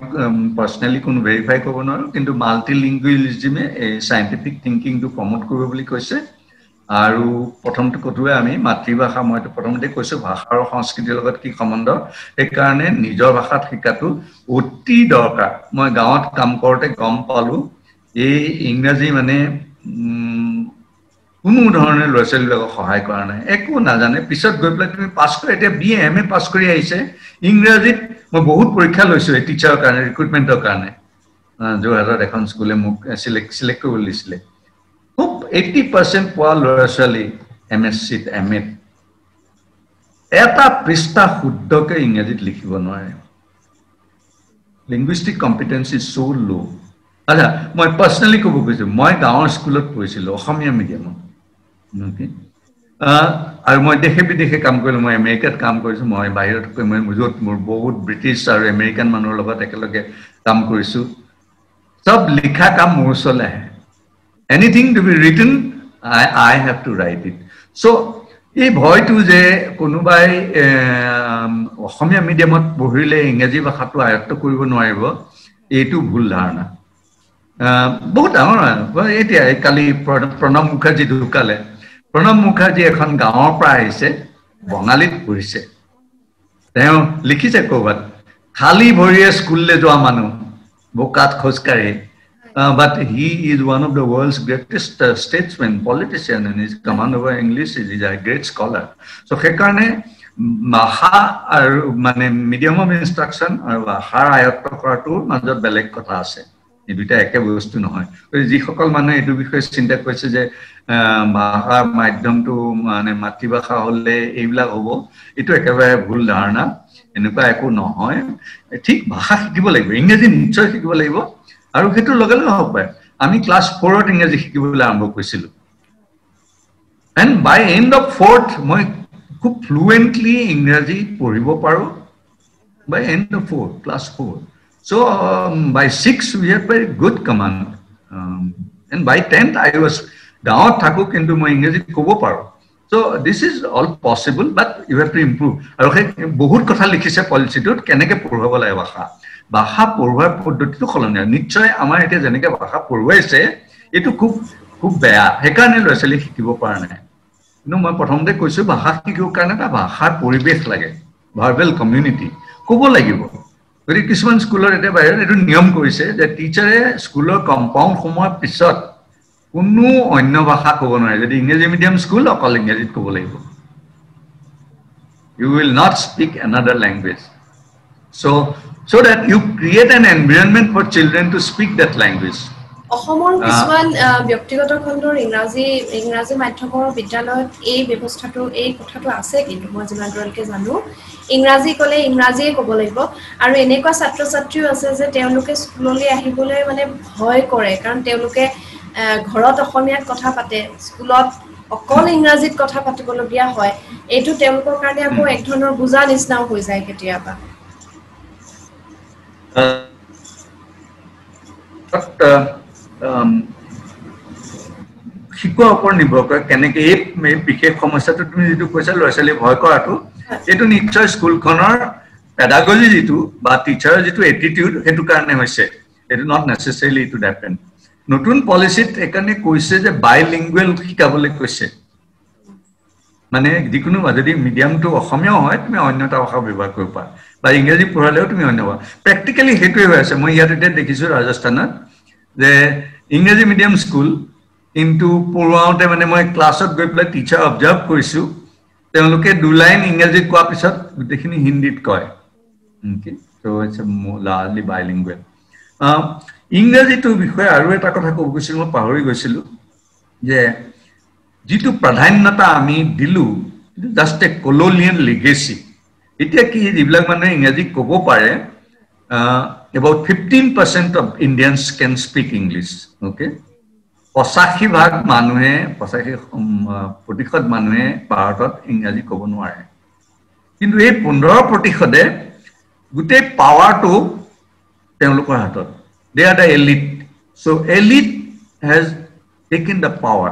পাৰ্সোনালি কোনো ভেৰিফাই কৰিব নোৱাৰো কিন্তু মাল্টিলিংগুৱেলিজমে সাইন্টিফিক থিংকিংটো প্ৰমোট কৰিব বুলি কৈছে আৰু প্ৰথমটো কতোৱে আমি মাতৃভাষা মইতো প্ৰথমতে কৈছো ভাষা আৰু সংস্কৃতিৰ লগত কি সম্বন্ধ এই কাৰণে নিজৰ ভাষাত শিকাটো অতি দৰকাৰ মই গাঁৱত কাম কৰোতে গম পালো এই ইংৰাজী মানে কোনো ধৰণে ল'ৰা-ছোৱালীবিলাকক সহায় কৰা নাই একো নাজানে পিছত গৈ পেলাই তুমি পাছ কৰি এতিয়া বিএ এমএ পাছ কৰি আহিছে ইংৰাজীত মই বহুত পৰীক্ষা লৈছো এই টিচাৰৰ কাৰণে ৰিক্ৰুটমেণ্টৰ কাৰণে যোৰহাটত এখন স্কুলে মোক সিলেক্ট কৰিবলৈ দিছিলে খুব 80% পোৱা ল'ৰা-ছোৱালী এমএছচিত এমএত এটা পৃষ্ঠা শুদ্ধকৈ ইংৰাজীত লিখিব নোৱাৰে লিংগুইষ্টিক কম্পিটেন্সি ইজ সো লো আচ্ছা মই পাৰ্সোনালি ক'ব খুজিছো মই গাঁৱৰ স্কুলত পঢ়িছিলো অসমীয়া মিডিয়ামত আৰু মই দেশে বিদেশে কাম কৰিলো মই আমেৰিকাত কাম কৰিছো মই বাহিৰত মই মোৰ বহুত ব্ৰিটিছ আৰু আমেৰিকান মানুহৰ লগত একেলগে কাম কৰিছো সব লিখা কাম মোৰ ওচৰলৈ আহে anything to be written I have to write it so এই ভয়টো যে কোনোবাই অসমীয়া মিডিয়ামত পঢ়িলে ইংৰাজী ভাষাটো আয়ত্ত কৰিব নোৱাৰিব এইটো ভুল ধাৰণা বহুত ডাঙৰ এতিয়া কালি প্ৰণৱ মুখাৰ্জী ঢুকালে প্ৰণৱ মুখাৰ্জী এখন গাঁৱৰ পৰা আহিছে বঙালীত পঢ়িছে তেওঁ লিখিছে ক'ৰবাত খালী ভৰিৰে স্কুললৈ যোৱা মানুহ বোকাত খোজকাঢ়ি but he is one of the world's greatest statesmen politician and his command over English is a great scholar so সেইকাৰণে ভাষা আৰু মানে মিডিয়াম অফ ইনষ্ট্ৰাকচন আৰু ভাষাৰ আয়ত্ত কৰাটোৰ মাজত বেলেগ কথা আছে এই দুটা একে বস্তু নহয় যিসকল মানুহে এইটো বিষয়ে চিন্তা কৰিছে যে ভাষাৰ মাধ্যমটো মানে মাতৃভাষা হ'লে এইবিলাক হ'ব এইটো একেবাৰে ভুল ধাৰণা এনেকুৱা একো নহয় ঠিক ভাষা শিকিব লাগিব ইংৰাজী নিশ্চয় শিকিব লাগিব আৰু সেইটো লগে লগে হ'ব পাৰে আমি ক্লাছ 4ত ইংৰাজী শিকিবলৈ আৰম্ভ কৰিছিলো and by end of 4th মই খুব ফ্লুৱেণ্টলি ইংৰাজী পঢ়িব পাৰো by end of 4 class 4 so by 6 we had very good command and by 10th I was গাঁৱত থাকো কিন্তু মই ইংৰাজী ক'ব পাৰো so this is all possible but you have to improve আৰু বহুত কথা লিখিছে পলিচিটোত কেনেকৈ পঢ়াব লাগে ভাষা পঢ়োৱাৰ পদ্ধতিটো সলনি নিশ্চয় আমাৰ এতিয়া যেনেকৈ ভাষা পঢ়ুৱাইছে এইটো খুব বেয়া সেইকাৰণে ল'ৰা-ছোৱালী শিকিব পৰা নাই কিন্তু মই প্ৰথমতে কৈছো ভাষা শিকিবৰ কাৰণে এটা ভাষাৰ পৰিৱেশ লাগে ভাৰ্বেল কমিউনিটি ক'ব লাগিব গতিকে কিছুমান স্কুলৰ এতিয়া বাহিৰত এইটো নিয়ম কৰিছে যে টিচাৰে স্কুলৰ কম্পাউণ্ড সময়ৰ পিছত কোনো অন্য ভাষা ক'ব নোৱাৰে যদি ইংৰাজী মিডিয়াম স্কুল অকল ইংৰাজীত ক'ব লাগিব you will not speak another language so that you create an environment for children to speak that language অসমৰ কিছুমান ব্যক্তিগত খণ্ডৰ ইংৰাজী মাধ্যমৰ বিদ্যালয়ত এই ব্যৱস্থাটো এই কথাটো আছে কিন্তু মই যিমান দূৰলৈকে জানো ইংৰাজী ক'লে ইংৰাজীয়ে ক'ব লাগিব আৰু এনেকুৱা ছাত্ৰ-ছাত্ৰীও আছে যে তেওঁলোকে স্কুললৈ আহিবলৈ মানে ভয় কৰে কাৰণ তেওঁলোকে ঘৰত অসমীয়াত কথা পাতে স্কুলত অকল ইংৰাজীত কথা পাতিবলগীয়া হয় এইটো তেওঁলোকৰ কাৰণে আকৌ এক ধৰণৰ বুজা নিচিনাও হৈ যায় কেতিয়াবা শিক্ষাৰ ওপৰত নিৰ্ভৰ কৰে কেনেকে এই বিশেষ সমস্যাটো তুমি যেটো কৈছা ল'ৰা ছোৱালী ভয় কৰাটো এইটো নিশ্চয় স্কুলখনৰ পেডাগজি যেটো বা টিচাৰৰ যেটো এটিটিউড হেতু কাৰণে হৈছে it not necessarily to happen নতুন পলিসিত এখানে কৈছে যে বাইলিঙ্গুয়াল শিকাবলৈ কৈছে মানে যিকোনো যদি মিডিয়ামটো অসমীয়া হয় তুমি অন্যটা ভাষা ব্যৱহাৰ কৰিব পাৰা বা ইংৰাজী পঢ়ালেও তুমি অন্য ভাষা প্ৰ্যাকটিক্যালি হেতুই হৈ আছে মই ইয়াতে দেখিছো ৰাজস্থানত যে ইংৰাজী মিডিয়াম স্কুল কিন্তু পঢ়াওতে মানে মই ক্লাছত গৈ পেলাই টিচাৰ অবজাৰ্ভ কৰিছো তেওঁলোকে দু লাইন ইংৰাজী কোৱা পিছত গোটেইখিনি হিন্দীত কয় okay so it's largely bilingual ইংৰাজীটো বিষয়ে আৰু এটা কথা ক'ব গৈছিল মই পাহৰি গৈছিল যে যেটো প্ৰাধান্যতা আমি দিলু জাস্ট এ কলোনিয়াল লিগেসি এতিয়া কি যিবিলাক মানে ইংৰাজী ক'ব পাৰে about 15% of Indians can speak English okay 85% মানুহে 85% মানুহে ভাৰতত ইংৰাজী ক'ব নোৱাৰে কিন্তু এই 15% গোটেই পাৱাৰটো তেওঁলোকৰ হাতত they are the elite so elite has taken the power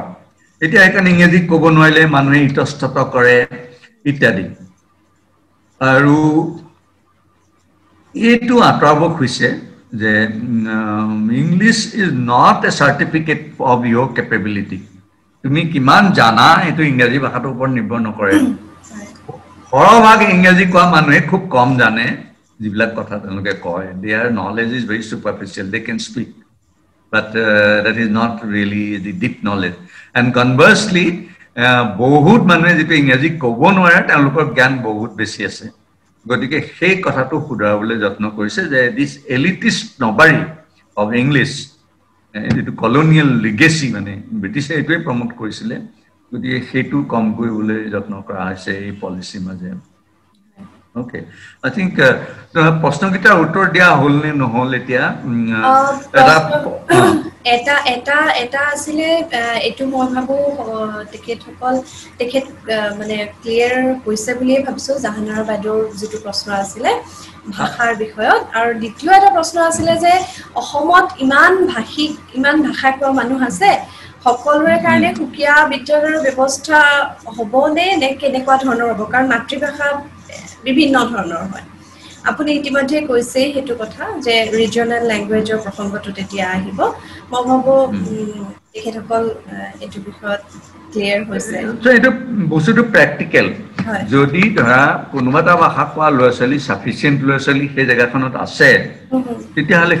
এতিয়া এখন ইংৰাজী ক'ব নোৱাৰিলে মানুহে ইতস্তত কৰে ইত্যাদি আৰু এইটো আঁতৰাব খুজিছে যে English is not a certificate of your capability তুমি কিমান জানা এইটো ইংৰাজী ভাষাটোৰ ওপৰত নিৰ্ভৰ নকৰে সৰহভাগ ইংৰাজী কোৱা মানুহে খুব কম জানে যিবিলাক কথা তেওঁলোকে কয় their knowledge is very superficial they can speak but that is not really the deep knowledge and conversely বহুত মানুহে যেটো ইংৰাজী ক'ব নোৱাৰে তেওঁলোকৰ জ্ঞান বহুত বেছি আছে গতিকে সেই কথাটো সুধাবলৈ যত্ন কৰিছে যে দিস এলিটিষ্ট নবাৰী অফ ইংলিছ এটো কলোনিয়াল লিগেসি মানে ব্ৰিটিছে এইটোৱে প্ৰমোট কৰিছিলে গতিকে সেইটো কম কৰিবলৈ যত্ন কৰা হৈছে এই পলিচি মাজে Okay, I think প্ৰশ্নকেইটাৰ উত্তৰ দিয়া হল নে নহল এতিয়া এটা আসলে এটো মই ভাবো তেখেত মানে ক্লিয়াৰ হৈছে বুলি ভাবিছো জাহানাৰা বাইদেউৰ যেটো প্ৰশ্ন আছিলে ভাষাৰ বিষয়ত আৰু দ্বিতীয় এটা প্ৰশ্ন আছিলে যে অসমত ইমান ভাষা কোৱা মানুহ আছে সকলোৰে কাৰণে সুকীয়া বিদ্যালয়ৰ ব্যৱস্থা হ'বনে নে কেনেকুৱা ধৰণৰ হ'ব কাৰণ মাতৃভাষা বিভিন্ন ধৰণৰ হয় আপুনি ইতিমধ্যে কৈছে হেতু কথা যে ৰিজনাল ল্যাঙ্গুৱেজৰ প্ৰসংগটো তেতিয়া আহিব মই ভাবো তেখেতসকল এটো বিষয়ত ক্লিয়াৰ হৈছে এইটো বস্তুটো প্ৰ্যাকটিক্যাল যদি ধৰা কোনোবাটা ভাষা কোৱা ল'ৰা-ছোৱালী সাফিচিয়েন্ট ল'ৰা-ছোৱালী সেই জায়গাখনত আছে তেতিয়া হলে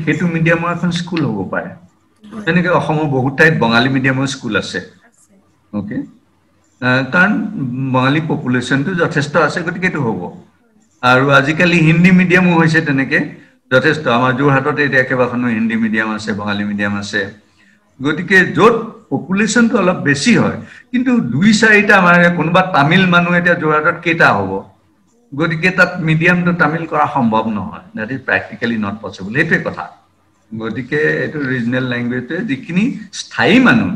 হেতু মিডিয়ামৰ এখন স্কুল হ'ব পাৰে তেনেকৈ অসমৰ বহুত ঠাইত বঙালী মিডিয়ামৰ স্কুল আছে ওকে কাৰণ বঙালী পপুলেশনটো যথেষ্ট আছে গতিকে এটো হ'ব আৰু আজিকালি হিন্দী মিডিয়ামো হৈছে তেনেকে যথেষ্ট আমাৰ যোৰহাটতে এতিয়া কেবাখনো হিন্দী মিডিয়াম আছে বঙালী মিডিয়াম আছে গতিকে য'ত পপুলেশনটো অলপ বেছি হয় কিন্তু 2-4টা আমাৰ কোনোবা তামিল মানুহ এতিয়া যোৰহাটত কেইটা হ'ব গতিকে তাত মিডিয়ামটো তামিল কৰা সম্ভৱ নহয় দ্যাট ইজ প্ৰ্যাকটিক্যালি নট পসিবল এইটোৱে কথা গতিকে এটো ৰিজনাল ল্যাঙ্গুৱেজে যিখিনি স্থায়ী মানুহ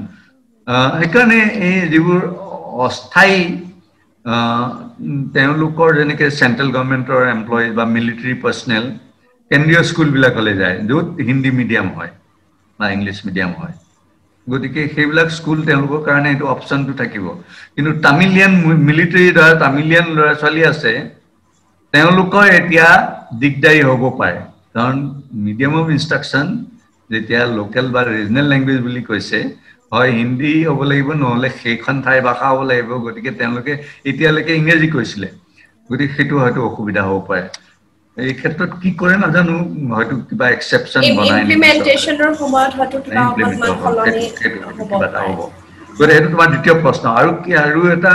সেইকাৰণে এই যিবোৰ অস্থায়ী তেওঁলোকৰ যেনেকে সেন্ট্ৰেল গভৰ্নমেন্টৰ এমপ্লয়িজ বা মিলিটাৰী পাৰ্সনেল কেন্দ্ৰীয় স্কুল বিলাকলৈ যায় য'ত হিন্দী মিডিয়াম হয় বা ইংলিছ মিডিয়াম হয় গতিকে সেইবিলাক স্কুল তেওঁলোকৰ কাৰণে এটো অপচনটো থাকিব কিন্তু তামিলিয়ান মিলিটাৰী দ্বাৰা তামিলিয়ান ল'ৰা-ছোৱালী আছে তেওঁলোকৰ এতিয়া দিগদাৰী হ'ব পাৰে কাৰণ মিডিয়াম অফ ইনষ্ট্ৰাকচন যেতিয়া লোকেল বা ৰিজনাল ল্যাঙ্গুৱেজ বুলি কৈছে হয় হিন্দী হ'ব লাগিব নহলে সেইখন ঠাই ভাষা হ'ব লাগিব গতিকে তেওঁলোকে এতিয়ালৈকে ইংৰাজী কৈছিলে গতিকে সেইটো হয়তো অসুবিধা হ'ব পাৰে এই ক্ষেত্ৰত কি কৰে নাজানো হয়তো কিবা এক্সেপচন বনাই ইমপ্লিমেন্টেশনৰ সময়ত হয়তো কিবা অকমান সলনি হ'ব গতিকে এইটো তোমাৰ দ্বিতীয় প্ৰশ্ন আৰু কি আৰু এটা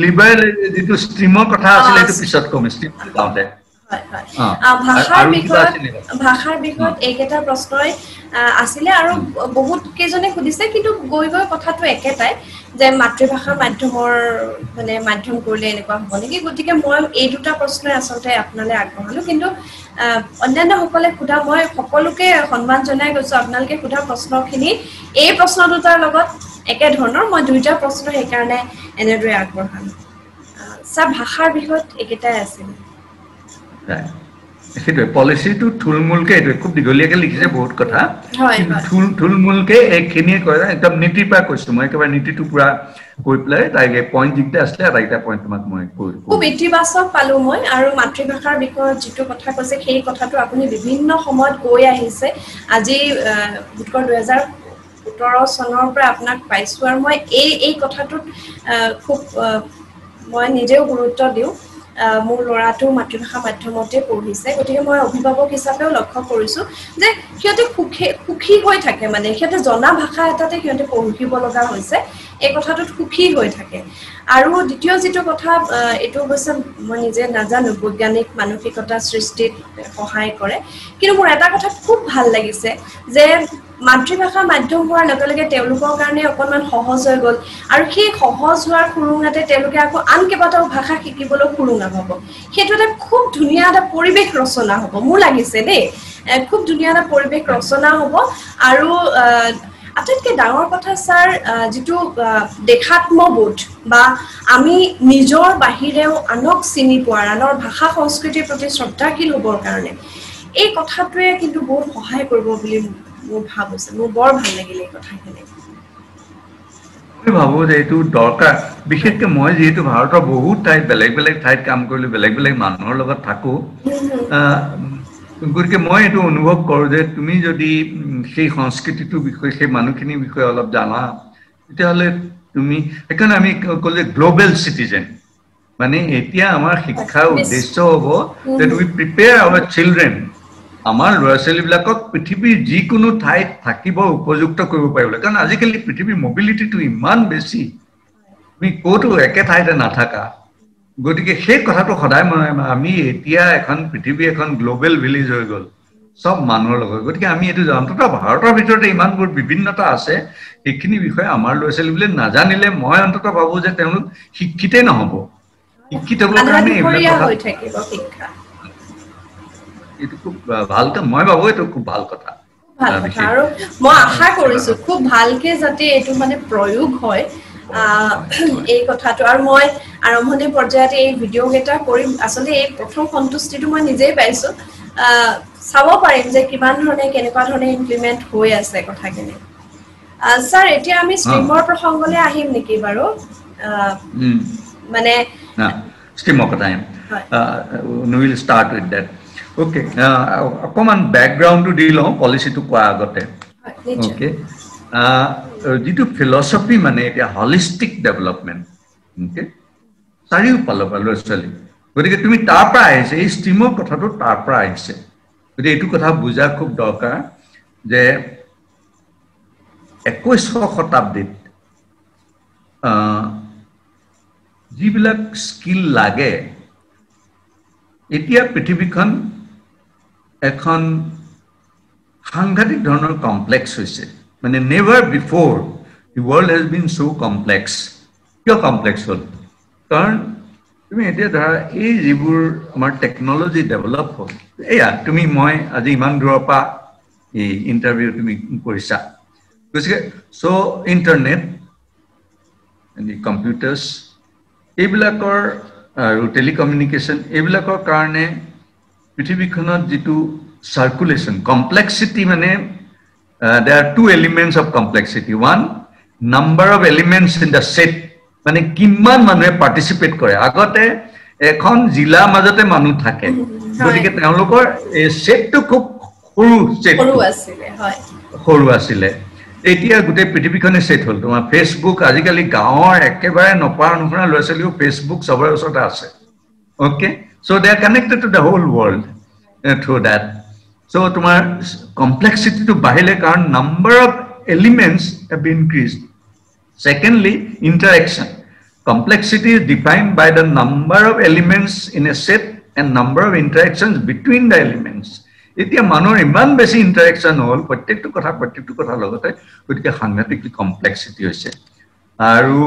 লিবাৰেল যেটো ষ্ট্ৰীমৰ কথা আছিল এইটো পিছত কম ষ্ট্ৰীম যাওঁতে ভাষাৰ বিষয়ত এইকেইটা প্ৰশ্নই আছিলে আৰু বহুত কেজনে সুধিছে কিন্তু গৈ কথাটো একেটাই যে মাতৃভাষাৰ মাধ্যম কৰিলে এনেকুৱা হ'ব নেকি গতিকে মই এই দুটা প্ৰশ্নই আচলতে আপোনালৈ আগবঢ়ালো কিন্তু অন্যান্য সকলে সোধা মই সকলোকে সন্মান জনাই গৈছো আপোনালোকে সোধা প্ৰশ্নখিনি এই প্ৰশ্ন দুটাৰ লগত একে ধৰণৰ মই দুইটা প্ৰশ্ন সেইকাৰণে এনেদৰে আগবঢ়াম স্যাৰ ভাষাৰ বিষয়ত একেটাই আছিল সেইটোৱে পলিচিটো থুলমূলকে এইটো খুব দীঘলীয়াকে লিখিছে বহুত কথা থুলমূলকে এইখিনিয়ে কয় একদম নীতিৰ পৰা কৈছো মই একেবাৰে নীতিটো পুৰা কৈ পেলাই তাইকে পইণ্ট যিকেইটা আছিলে আটাইকেইটা পইণ্ট তোমাক মই খুব ইতিবাচক পালো মই আৰু মাতৃভাষাৰ বিষয়ত যিটো কথা কৈছে সেই কথাটো আপুনি বিভিন্ন সময়ত কৈ আহিছে আজি উত্তৰ 2017 চনৰ পৰা আপোনাক পাইছো আৰু মই এই কথাটোত খুব মই নিজেও গুৰুত্ব দিওঁ মোৰ ল'ৰাটো মাতৃভাষা মাধ্যমতে পঢ়িছে গতিকে মই অভিভাৱক হিচাপেও লক্ষ্য কৰিছো যে সিহঁতে সুখী হৈ থাকে মানে সিহঁতে জনা ভাষা এটাতে সিহঁতে পঢ়িব লগা হৈছে এই কথাটোত সুখী হৈ থাকে আৰু দ্বিতীয় যেটো কথা এটো অৱশ্য মই নিজে নাজানো বৈজ্ঞানিক মানসিকতা সৃষ্টিত সহায় কৰে কিন্তু মোৰ এটা কথা খুব ভাল লাগিছে যে মাতৃভাষা মাধ্যম হোৱাৰ লগে লগে তেওঁলোকৰ কাৰণে অকণমান সহজ হৈ গ'ল আৰু সেই সহজ হোৱাৰ খুৰুঙাতে তেওঁলোকে আকৌ আন কেইবাটাও ভাষা শিকিবলৈ খুৰুঙা হ'ব সেইটো এটা খুব ধুনীয়া এটা পৰিৱেশ ৰচনা হ'ব মোৰ লাগিছে দেই খুব ধুনীয়া এটা পৰিৱেশ ৰচনা হ'ব আৰু আটাইতকৈ ডাঙৰ কথা স্যাৰ যেটো দেখাত্মবোধ বা আমি নিজৰ বাহিৰেও আনক চিনি পোৱাৰ আনৰ ভাষা সংস্কৃতিৰ প্ৰতি শ্ৰদ্ধাশীল হ'বৰ কাৰণে এই কথাটোৱে কিন্তু বহুত সহায় কৰিব বুলি মোৰ ভাব আছে মোৰ বৰ ভাল লাগিল এই কথাখিনি মই ভাবো যে এইটো দৰকাৰ বিশেষকৈ মই যেহেতু ভাৰতৰ বহুত ঠাইত বেলেগ বেলেগ ঠাইত কাম কৰিলো বেলেগ বেলেগ মানুহৰ লগত থাকো গতিকে মই এইটো অনুভৱ কৰোঁ যে তুমি যদি সেই সংস্কৃতিটোৰ বিষয়ে সেই মানুহখিনিৰ বিষয়ে অলপ জানা তেতিয়াহ'লে তুমি সেইকাৰণে আমি ক'লো যে গ্ল'বেল চিটিজেন মানে এতিয়া আমাৰ শিক্ষাৰ উদ্দেশ্য হ'ব যে উই প্ৰিপেয়াৰ আৱাৰ চিলড্ৰেন আমাৰ ল'ৰা ছোৱালীবিলাকক পৃথিৱীৰ যিকোনো ঠাইত থাকিব উপযুক্ত কৰিব পাৰিবলৈ কাৰণ আজিকালি পৃথিৱীৰ মবিলিটিটো ইমান বেছি তুমি ক'তো একে ঠাইতে নাথাকা গতিকে সেই কথাটো সদায় আমি এতিয়া এখন পৃথিৱী এখন গ্ল'বেল ভিলেজ হৈ গ'ল সব মানুহৰ লগত গতিকে আমি এইটো অন্ততঃ ভাৰতৰ ভিতৰতে ইমানবোৰ বিভিন্নতা আছে সেইখিনি বিষয়ে আমাৰ ল'ৰা ছোৱালীবোৰে নাজানিলে মই অন্ততঃ ভাবোঁ যে তেওঁলোক শিক্ষিতেই নহ'ব শিক্ষিত হ'বৰ কাৰণে এইবিলাক হৈ থাকিব শিক্ষা এইটো খুব ভাল মই ভাবোঁ এইটো খুব ভাল কথা ভাল কথা আৰু মই আশা কৰিছো খুব ভালকে যাতে এইটো মানে প্ৰয়োগ হয় এই কথাটো আৰু মই আৰম্ভণি পৰ্যায়তে এই ভিডিঅ' কেইটা কৰিম আচলতে এই প্ৰথম সন্তুষ্টিটো মই নিজেই পাইছো চাব পাৰিম যে কিমান ধৰণে কেনেকুৱা ধৰণে ইমপ্লিমেণ্ট হৈ আছে কথাখিনি স্যাৰ এতিয়া আমি ষ্ট্ৰীমৰ প্ৰসংগলৈ আহিম নেকি বাৰু মানে ষ্ট্ৰীমৰ কথা আহিম we will start with that okay অকমান ব্যাকগ্ৰাউণ্ডটো দি লওঁ পলিচিটো কোৱা আগতে okay যেটো ফিলসফি মানে এটা হলিস্টিক ডেভেলপমেন্ট okay চাৰিওফালৰ পৰা ল'ৰা ছোৱালী গতিকে তুমি তাৰ পৰা আহিছে এই ষ্ট্ৰীমৰ কথাটো তাৰ পৰা আহিছে গতিকে এইটো কথা বুজা খুব দৰকাৰ যে 21শ শতাব্দীত যিবিলাক স্কিল লাগে এতিয়া পৃথিৱীখন এখন সাংঘাতিক ধৰণৰ কমপ্লেক্স হৈছে মানে never বিফোৰ the world has been so complex কিয় কমপ্লেক্স হ'ল কাৰণ তুমি এতিয়া ধৰা এই যিবোৰ আমাৰ টেকনলজি ডেভেলপ হ'ল এয়া তুমি মই আজি ইমান দূৰৰ পৰা এই ইণ্টাৰভিউ তুমি কৰিছা গতিকে চ' ইণ্টাৰনেট কম্পিউটাৰ্ছ এইবিলাকৰ আৰু টেলিকমিউনিকেশ্যন এইবিলাকৰ কাৰণে পৃথিৱীখনত যিটো চাৰ্কুলেশ্যন কমপ্লেক্সিটি মানে there are two elements of complexity one number of elements in the set মানে কিমান মানুহে পাৰ্টিসিপেট কৰে আগতে এখন জিলাৰ মাজতে মানুহ থাকে গতিকে তেওঁলোকৰ এই সেটটো খুব সৰু আছিল এতিয়া গোটেই পৃথিৱীখনে সেট হ'ল তোমাৰ ফেসবুক আজিকালি গাঁৱৰ একেবাৰে নপাৰ নুশুনা ল'ৰা ছোৱালীও ফেসবুক সবৰ ওচৰতে আছে okay so they are connected to the whole world through that so tomar complexity to bahile karon number of elements have increased secondly interaction complexity is defined by the number of elements in a set and number of interactions between the elements etia manor iman beshi interaction hol prottektu kotha logote gotike hangatikly complexity hoise aru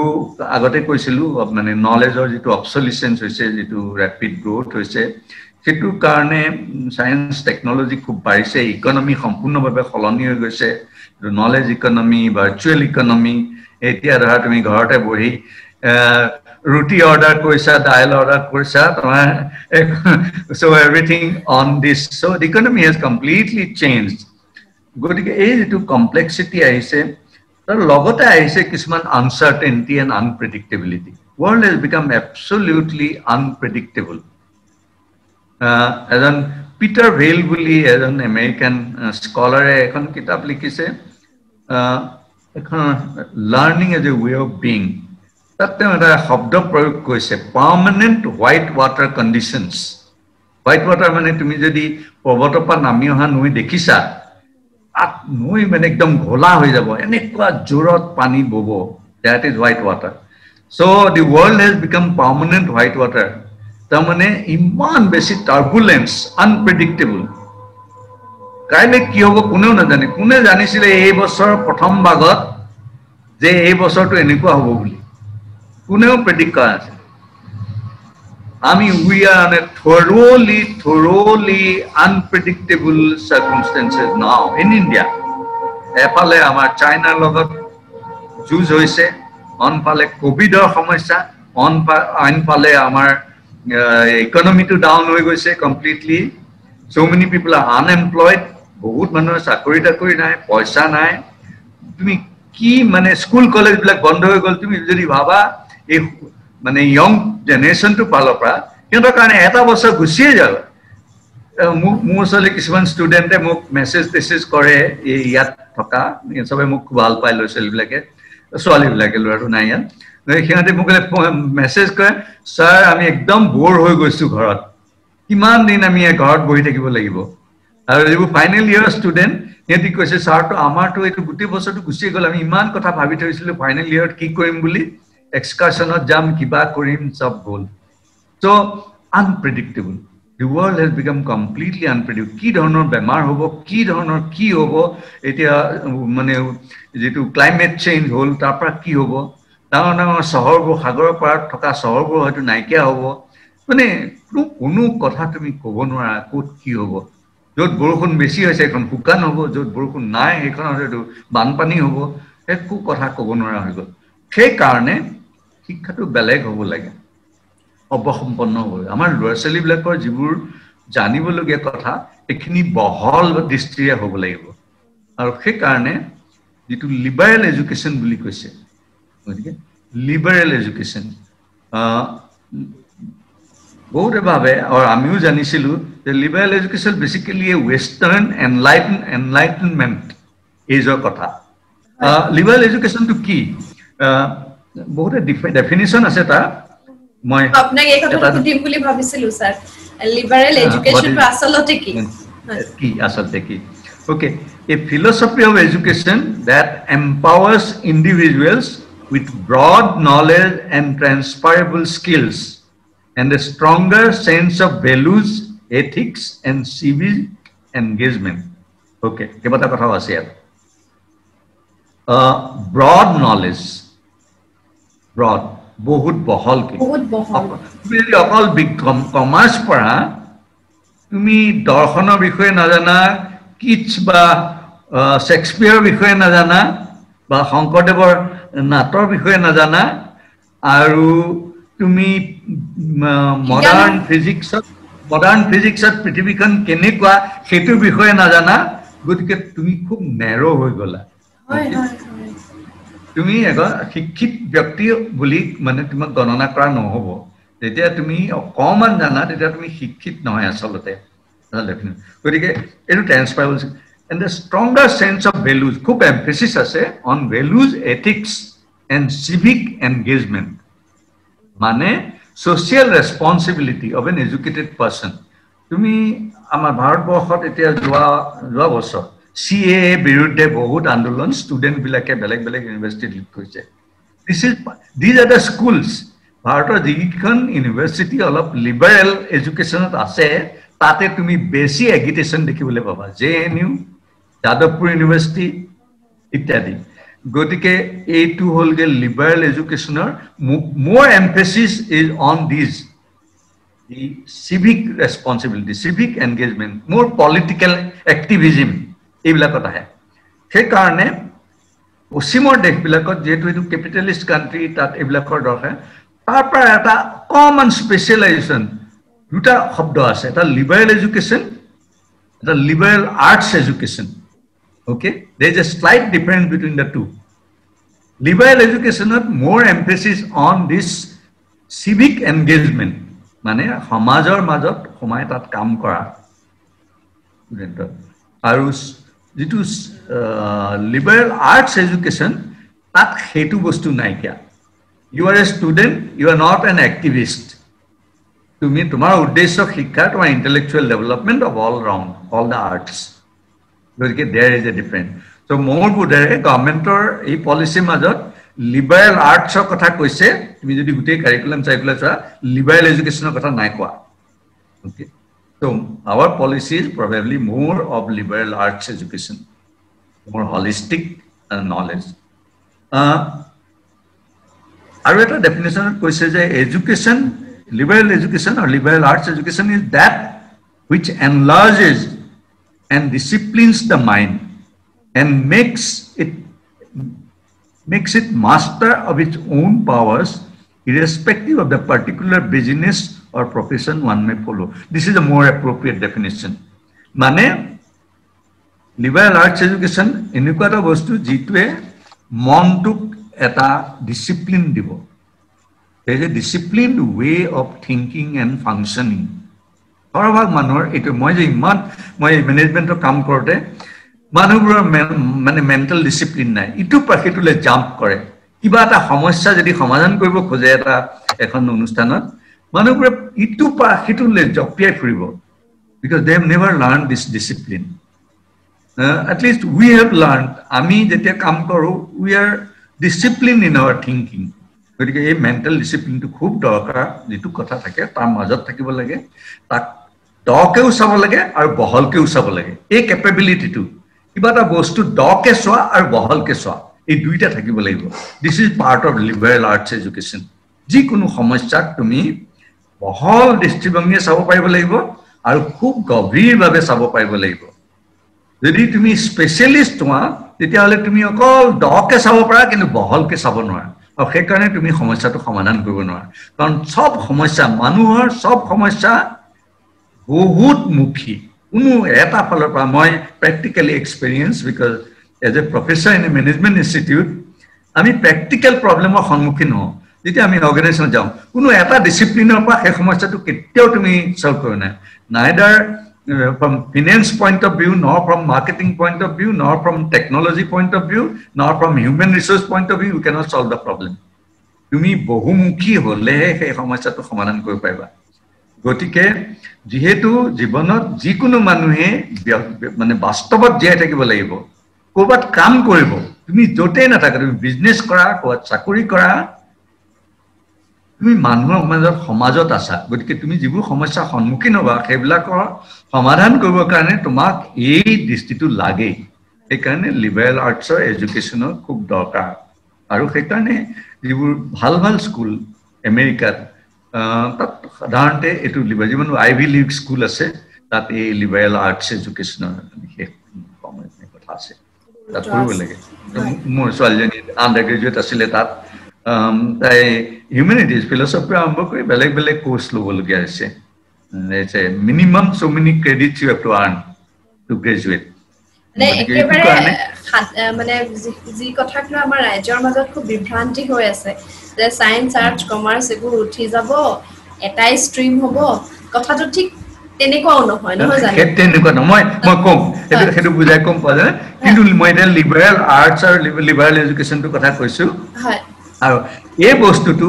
agote koisilu mane knowledge or jitu obsolescence hoise jitu rapid growth hoise সেটু কারণে science technology খুব বাড়িছে economy সম্পূর্ণভাবে খলনি হৈ গৈছে knowledge economy virtual economy এতিয়া ধৰা তুমি ঘৰতে বহি ৰুটি অৰ্ডাৰ কৰিছা, দাইল অৰ্ডাৰ কৰিছা, তোমাৰ so everything on this, so the economy has completely changed. গতিকে এই যেটো কমপ্লেক্সিটি আহিছে, তাৰ লগতে আহিছে কিছুমান uncertainty and unpredictability. World has become absolutely unpredictable. এজন পিটাৰ ভেইল বুলি এজন আমেৰিকান স্কলাৰে এখন কিতাপ লিখিছে, এখন learning as a way of being. তাত তেওঁ এটা শব্দ প্ৰয়োগ কৰিছে, permanent white water conditions. White water মানে তুমি যদি পৰ্বতৰ পৰা নামি অহা নৈ দেখিছা, নৈ মানে একদম ঘোলা হৈ যাব, এনেকুৱা জোৰত পানী বব. That is white water. So the world has become permanent white water. তাৰমানে ইমান বেছি টাৰ্বুলেন্স, আনপ্ৰেডিক্টেবল. কাইলৈ কি হ'ব কোনেও নাজানে. কোনে জানিছিলে এই বছৰৰ প্ৰথম ভাগত যে এই বছৰটো এনেকুৱা হ'ব বুলি? কোনেও প্ৰেডিক্ট কৰা নাছিল. we are in a thoroughly unpredictable circumstances now in India. এফালে আমাৰ চাইনাৰ লগত যুঁজ হৈছে, অনফালে কোভিডৰ সমস্যা, আনফালে আমাৰ ইকনমিটো ডাউন হৈ গৈছে completely. So many people are unemployed. বহুত মানুহৰ চাকৰি টাকৰি নাই, পইচা নাই. তুমি কি মানে স্কুল কলেজ বিলাক বন্ধ হৈ গ'ল. তুমি যদি ভাবা এই মানে ইয়ং জেনেৰেশ্যনটো ফালৰ পৰা সিহঁতৰ কাৰণে এটা বছৰ গুচিয়ে যাব. মোৰ ওচৰলৈ কিছুমান ষ্টুডেণ্টে মোক মেছেজ কৰে, ইয়াত থকা চবে মোক খুব ভাল পায়, ল'ৰা ছোৱালীবিলাকে, ছোৱালীবিলাকে, ল'ৰাটো নাই ইয়াত. সিহঁতে মোক মেছেজ কৰে, ছাৰ আমি একদম ব'ৰ হৈ গৈছোঁ ঘৰত, কিমান দিন আমি ঘৰত বহি থাকিব লাগিব. আৰু যিবোৰ ফাইনেল ইয়েৰৰ ষ্টুডেণ্ট সিহঁতি কৈছে, ছাৰটো আমাৰতো এইটো গোটেই বছৰটো গুচি গ'ল, আমি ইমান কথা ভাবি থৈছিলোঁ ফাইনেল ইয়েৰত কি কৰিম বুলি, এক্সকাৰ্ছনত যাম, কিবা কৰিম, চব গ'ল. চ' unpredictable. The world has become completely unpredictable. কি ধৰণৰ বেমাৰ হ'ব, কি ধৰণৰ কি হ'ব, এতিয়া মানে যিটো ক্লাইমেট চেঞ্জ হ'ল তাৰ পৰা কি হ'ব, ডাঙৰ ডাঙৰ চহৰবোৰ, সাগৰৰ পাৰত থকা চহৰবোৰ হয়তো নাইকিয়া হ'ব. মানে কোনো কথা তুমি ক'ব নোৱাৰা ক'ত কি হ'ব. য'ত বৰষুণ বেছি হৈছে এখন শুকান হ'ব, য'ত বৰষুণ নাই সেইখনত হয়তো বানপানী হ'ব. একো কথা ক'ব নোৱাৰা হৈ গ'ল. সেইকাৰণে শিক্ষাটো বেলেগ হ'ব লাগে, অৱসম্পন্ন হ'ব লাগে. আমাৰ ল'ৰা ছোৱালীবিলাকৰ যিবোৰ জানিবলগীয়া কথা এইখিনি বহল দৃষ্টিৰে হ'ব লাগিব. আৰু সেইকাৰণে যিটো লিবাৰেল এডুকেশ্যন বুলি কৈছে, গতিকে লিবাৰেল এডুকেশ্যন বহুতে ভাবে, আৰু আমিও জানিছিলোঁ যে লিবাৰেল এডুকেশ্যন বেচিকেলি এ ৱেষ্টাৰ্ণ এনলাইটেনমেণ্ট এইজৰ কথা. লিবাৰেল এডুকেশ্যনটো কি? বহুতে ডেফিনিশ্যন আছে তাৰ. মই আপোনাক এই কথাটো সুধিম বুলি ভাবিছিলোঁ স্যাৰ, লিবাৰেল এডুকেশ্যনটো আচলতে কি? কি আচলতে কি? Okay, a philosophy of education that empowers individuals with broad knowledge and transferable skills and a stronger sense of values, ethics and civic engagement. Okay, kebata kotha ase yaar. Broad knowledge, broad, বহুত বহল কি, তুমি যদি অকল commerce পঢ়া, তুমি দৰ্শনৰ বিষয়ে নাজানা, কিটছ বা শেক্সপিয়াৰৰ বিষয়ে নাজানা, বা শংকৰদেৱৰ নাটৰ বিষয়ে নাজানা, আৰু তুমি মডাৰ্ণ ফিজিক্সত পৃথিৱীখন কেনেকুৱা সেইটোৰ বিষয়ে নাজানা, গতিকে তুমি খুব নেৰ হৈ গ'লা. তুমি এজন শিক্ষিত ব্যক্তি বুলি মানে তোমাক গণনা কৰা নহ'ব. যেতিয়া তুমি অকণমান জানা তেতিয়া তুমি শিক্ষিত নহয় আচলতে. গতিকে এইটো transferable and the stronger sense of values, খুব এমফেচিছ আছে on values, ethics and civic engagement, মানে social responsibility of an educated person. তুমি আমাৰ ভাৰতবৰ্ষত এতিয়া যোৱা বছৰ CAA বিৰুদ্ধে বহুত আন্দোলন ষ্টুডেণ্টবিলাকে বেলেগ বেলেগ ইউনিভাৰ্চিটিত লিড কৰিছে. These are the schools. ভাৰতৰ যিকেইখন ইউনিভাৰ্চিটি অলপ লিবাৰেল এডুকেশ্যনত আছে তাতে তুমি বেছি এগিটেশ্যন দেখিবলৈ পাবা, JNU, যাদৱপুৰ ইউনিভাৰ্চিটি ইত্যাদি. গতিকে এইটো হ'লগৈ লিবাৰেল এডুকেশ্যনৰ মোৰ emphasis is on these, the civic responsibility, civic engagement, মোৰ পলিটিকেল এক্টিভিজিম, এইবিলাকত আহে. সেইকাৰণে পশ্চিমৰ দেশবিলাকত যেহেতু এটো ক্যাপিটালিস্ট কান্ট্ৰি তাত এবিলাকৰ দৰকাৰ তাৰ পৰা এটা কমন স্পেশালাইজেশন দুটা শব্দ আছে এটা লিবারেল এডুকেশন এটা liberal arts education okay there is a slight difference between the two liberal education has more emphasis on this civic engagement মানে সমাজৰ মাজত সময় তাত কাম কৰা আৰু যেটো liberal arts education তাত হেতু বস্তু নাই কিয়া you are a student you are not an activist তুমি তোমাৰ উদ্দেশ্য শিক্ষা তোমাৰ intellectual development of all round all the arts because there is a difference so more budare government or ei policy majot liberal arts or kotha koise tumi jodi gutei curriculum cycle cha liberal education kotha nai kwa okay so our policy is probably more of liberal arts education more holistic knowledge aru eta definition koise je education liberal education or liberal arts education is that which enlarges and disciplines the mind and makes it master of its own powers irrespective of the particular business or profession one may follow. This is a more appropriate definition. Mane liberal arts education enuka ta bostu jitue montuk eta discipline dibo. There is a disciplined way of thinking and functioning. Horvag manor eto moi je iman moi management or kam korte manubur mane mental discipline nai itu paketule jump kore kiba ta সমস্যা যদি সমাধান কৰিব খোজে এটা এখন অনুষ্ঠানত manubur itu paketule জপিয়াই ফুৰিব because they have never learned this discipline at least we have learned ami jetia kam koru we are disciplined in our thinking গতিকে এই মেন্টাল ডিসিপ্লিনটো খুব দৰকাৰ যেটো কথা থাকে তাৰ মাজত থাকিব লাগে তাক ডকেও চাব লাগে আৰু বহলকেও চাব লাগে এই ক্যাপাবিলিটিটো কিবা এটা বস্তু ডকে চোৱা আৰু বহলকে চোৱা এই দুইটা থাকিব লাগিব this is part of liberal arts education যি কোনো সমস্যাক তুমি বহল দৃষ্টিভংগীৰে চাব পাৰিব লাগিব আৰু খুব গভীৰভাৱে চাব পাৰিব লাগিব যদি তুমি স্পেশালিষ্ট হোৱা তেতিয়াহলে তুমি অকল ডকে চাব পাৰা কিন্তু বহলকে চাব নোৱাৰা আৰু সেই কাৰণে তুমি সমস্যাটো সমাধান কৰিব নোৱাৰা কাৰণ সব সমস্যা মানুহৰ সব সমস্যা বহুত মুখী কোনো এটা ফলৰ পৰা মই practically experience because as a professor in a management institute আমি প্ৰ্যাকটিক্যাল প্ৰবলেমৰ সন্মুখীন হওঁ যেতিয়া আমি অৰ্গানাইজেশ্যন যাওঁ কোনো এটা ডিসিপ্লিনৰ পৰা সেই সমস্যাটো কেতিয়াও তুমি সলভ কৰিব নাই নাইদাৰ from finance point of view nor from marketing point of view nor from technology point of view nor from human resource point of view you cannot solve the problem তুমি বহুমুখী হলে সেই সমস্যাটো সমাধান কৰিব পাৰিবা গতিকে যেহেতু জীৱনত যিকোনো মানুহে মানে বাস্তৱত জীয়াই থাকিব লাগিব কৰবাত কাম কৰিব তুমি যতেই নাথাকা তুমি বিজনেস কৰা কৰবাত চাকৰি কৰা তুমি মানুহৰ সমাজত আছা গতিকে তুমি যিবোৰ সমস্যা সন্মুখীন হ'বা সেইবিলাকৰ সমাধান কৰিবৰ কাৰণে তোমাক এই দৃষ্টিটো লাগে এই কাৰণে লিবাৰেল আৰ্টছৰ এডুকেশ্যনৰ খুব দৰকাৰ আৰু সেই কাৰণে যিবোৰ ভাল ভাল স্কুল আমেৰিকাত তাত সাধাৰণতে এটো লিবাৰেল যিমান আইভি লীগ স্কুল আছে তাত এই লিবাৰেল আৰ্টছ এডুকেশ্যনৰ বিশেষ কথা আছে তাত কৰিব লাগে মোৰ ছোৱালীজনী আণ্ডাৰ গ্ৰেজুৱেট আছিলে তাত তাই humanities philosophy আৰম্ভ কৰি বেলেগ বেলেগ কোৰ্স ল'বলগীয়া আছে it's a minimum so many credits you have to earn to graduate মানে যি কথাটো আমাৰ ৰাজ্যৰ মাজত খুব বিভ্ৰান্তি হৈ আছে যে সায়েন্স আৰ্টস কমাৰ্চ এগুলো উঠি যাব এটাই ষ্ট্ৰীম হ'ব কথাটো ঠিক তেনেকুৱাও নহয় জানো তেনেকুৱা নহয় মই কম সেইটো বুজাই কম পোৱা যায় কিন্তু মই এটা লিবাৰেল আৰ্টছ আৰু লিবাৰেল এডুকেশ্যনটো কথা কৈছো হয় আৰু এই বস্তুটো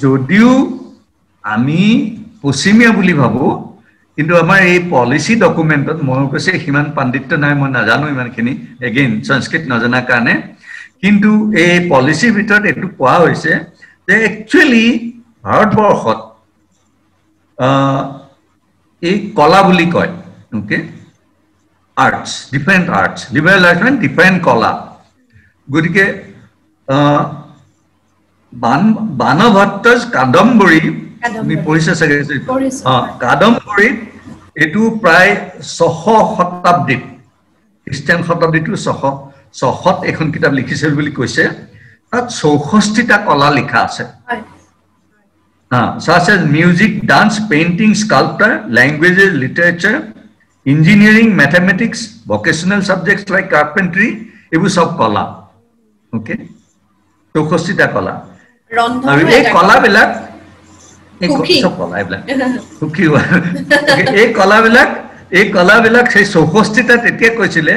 যদিও আমি পশ্চিমীয়া বুলি ভাবো কিন্তু আমাৰ এই পলিসি ডকুমেন্টত মই কৈছে হিমান পাণ্ডিত্য নাই মই নাজানো ইমানখিনি এগেইন সংস্কৃত নজনা কাৰণে কিন্তু এই পলিসিৰ ভিতৰত এটো কোৱা হৈছে যে একচুয়ালি ভাৰতবৰ্ষত এই কলা বুলি কয় okay arts different arts liberal arts মানে ডিফাৰেন্ট কলা গতিকে বানভট্টজ কাদম্বৰী আমি পঢ়িছে চাগে কাদম্বৰী এটো প্ৰায় 600 শতাব্দীত খ্ৰীষ্টিয়ান শতাব্দীটো 600 এখন কিতাপ লিখিছিল বুলি কৈছে তাত 64টা কলা লিখা আছে such as music, dance, painting, sculpture, languages, literature, engineering, mathematics, vocational subjects like carpentry, ebu sob kola. Okay? 64টা kola. Aru ei kola bilak sob kola ebla. Cookie. Okay, ei kola bilak sei 64টা tetia koisile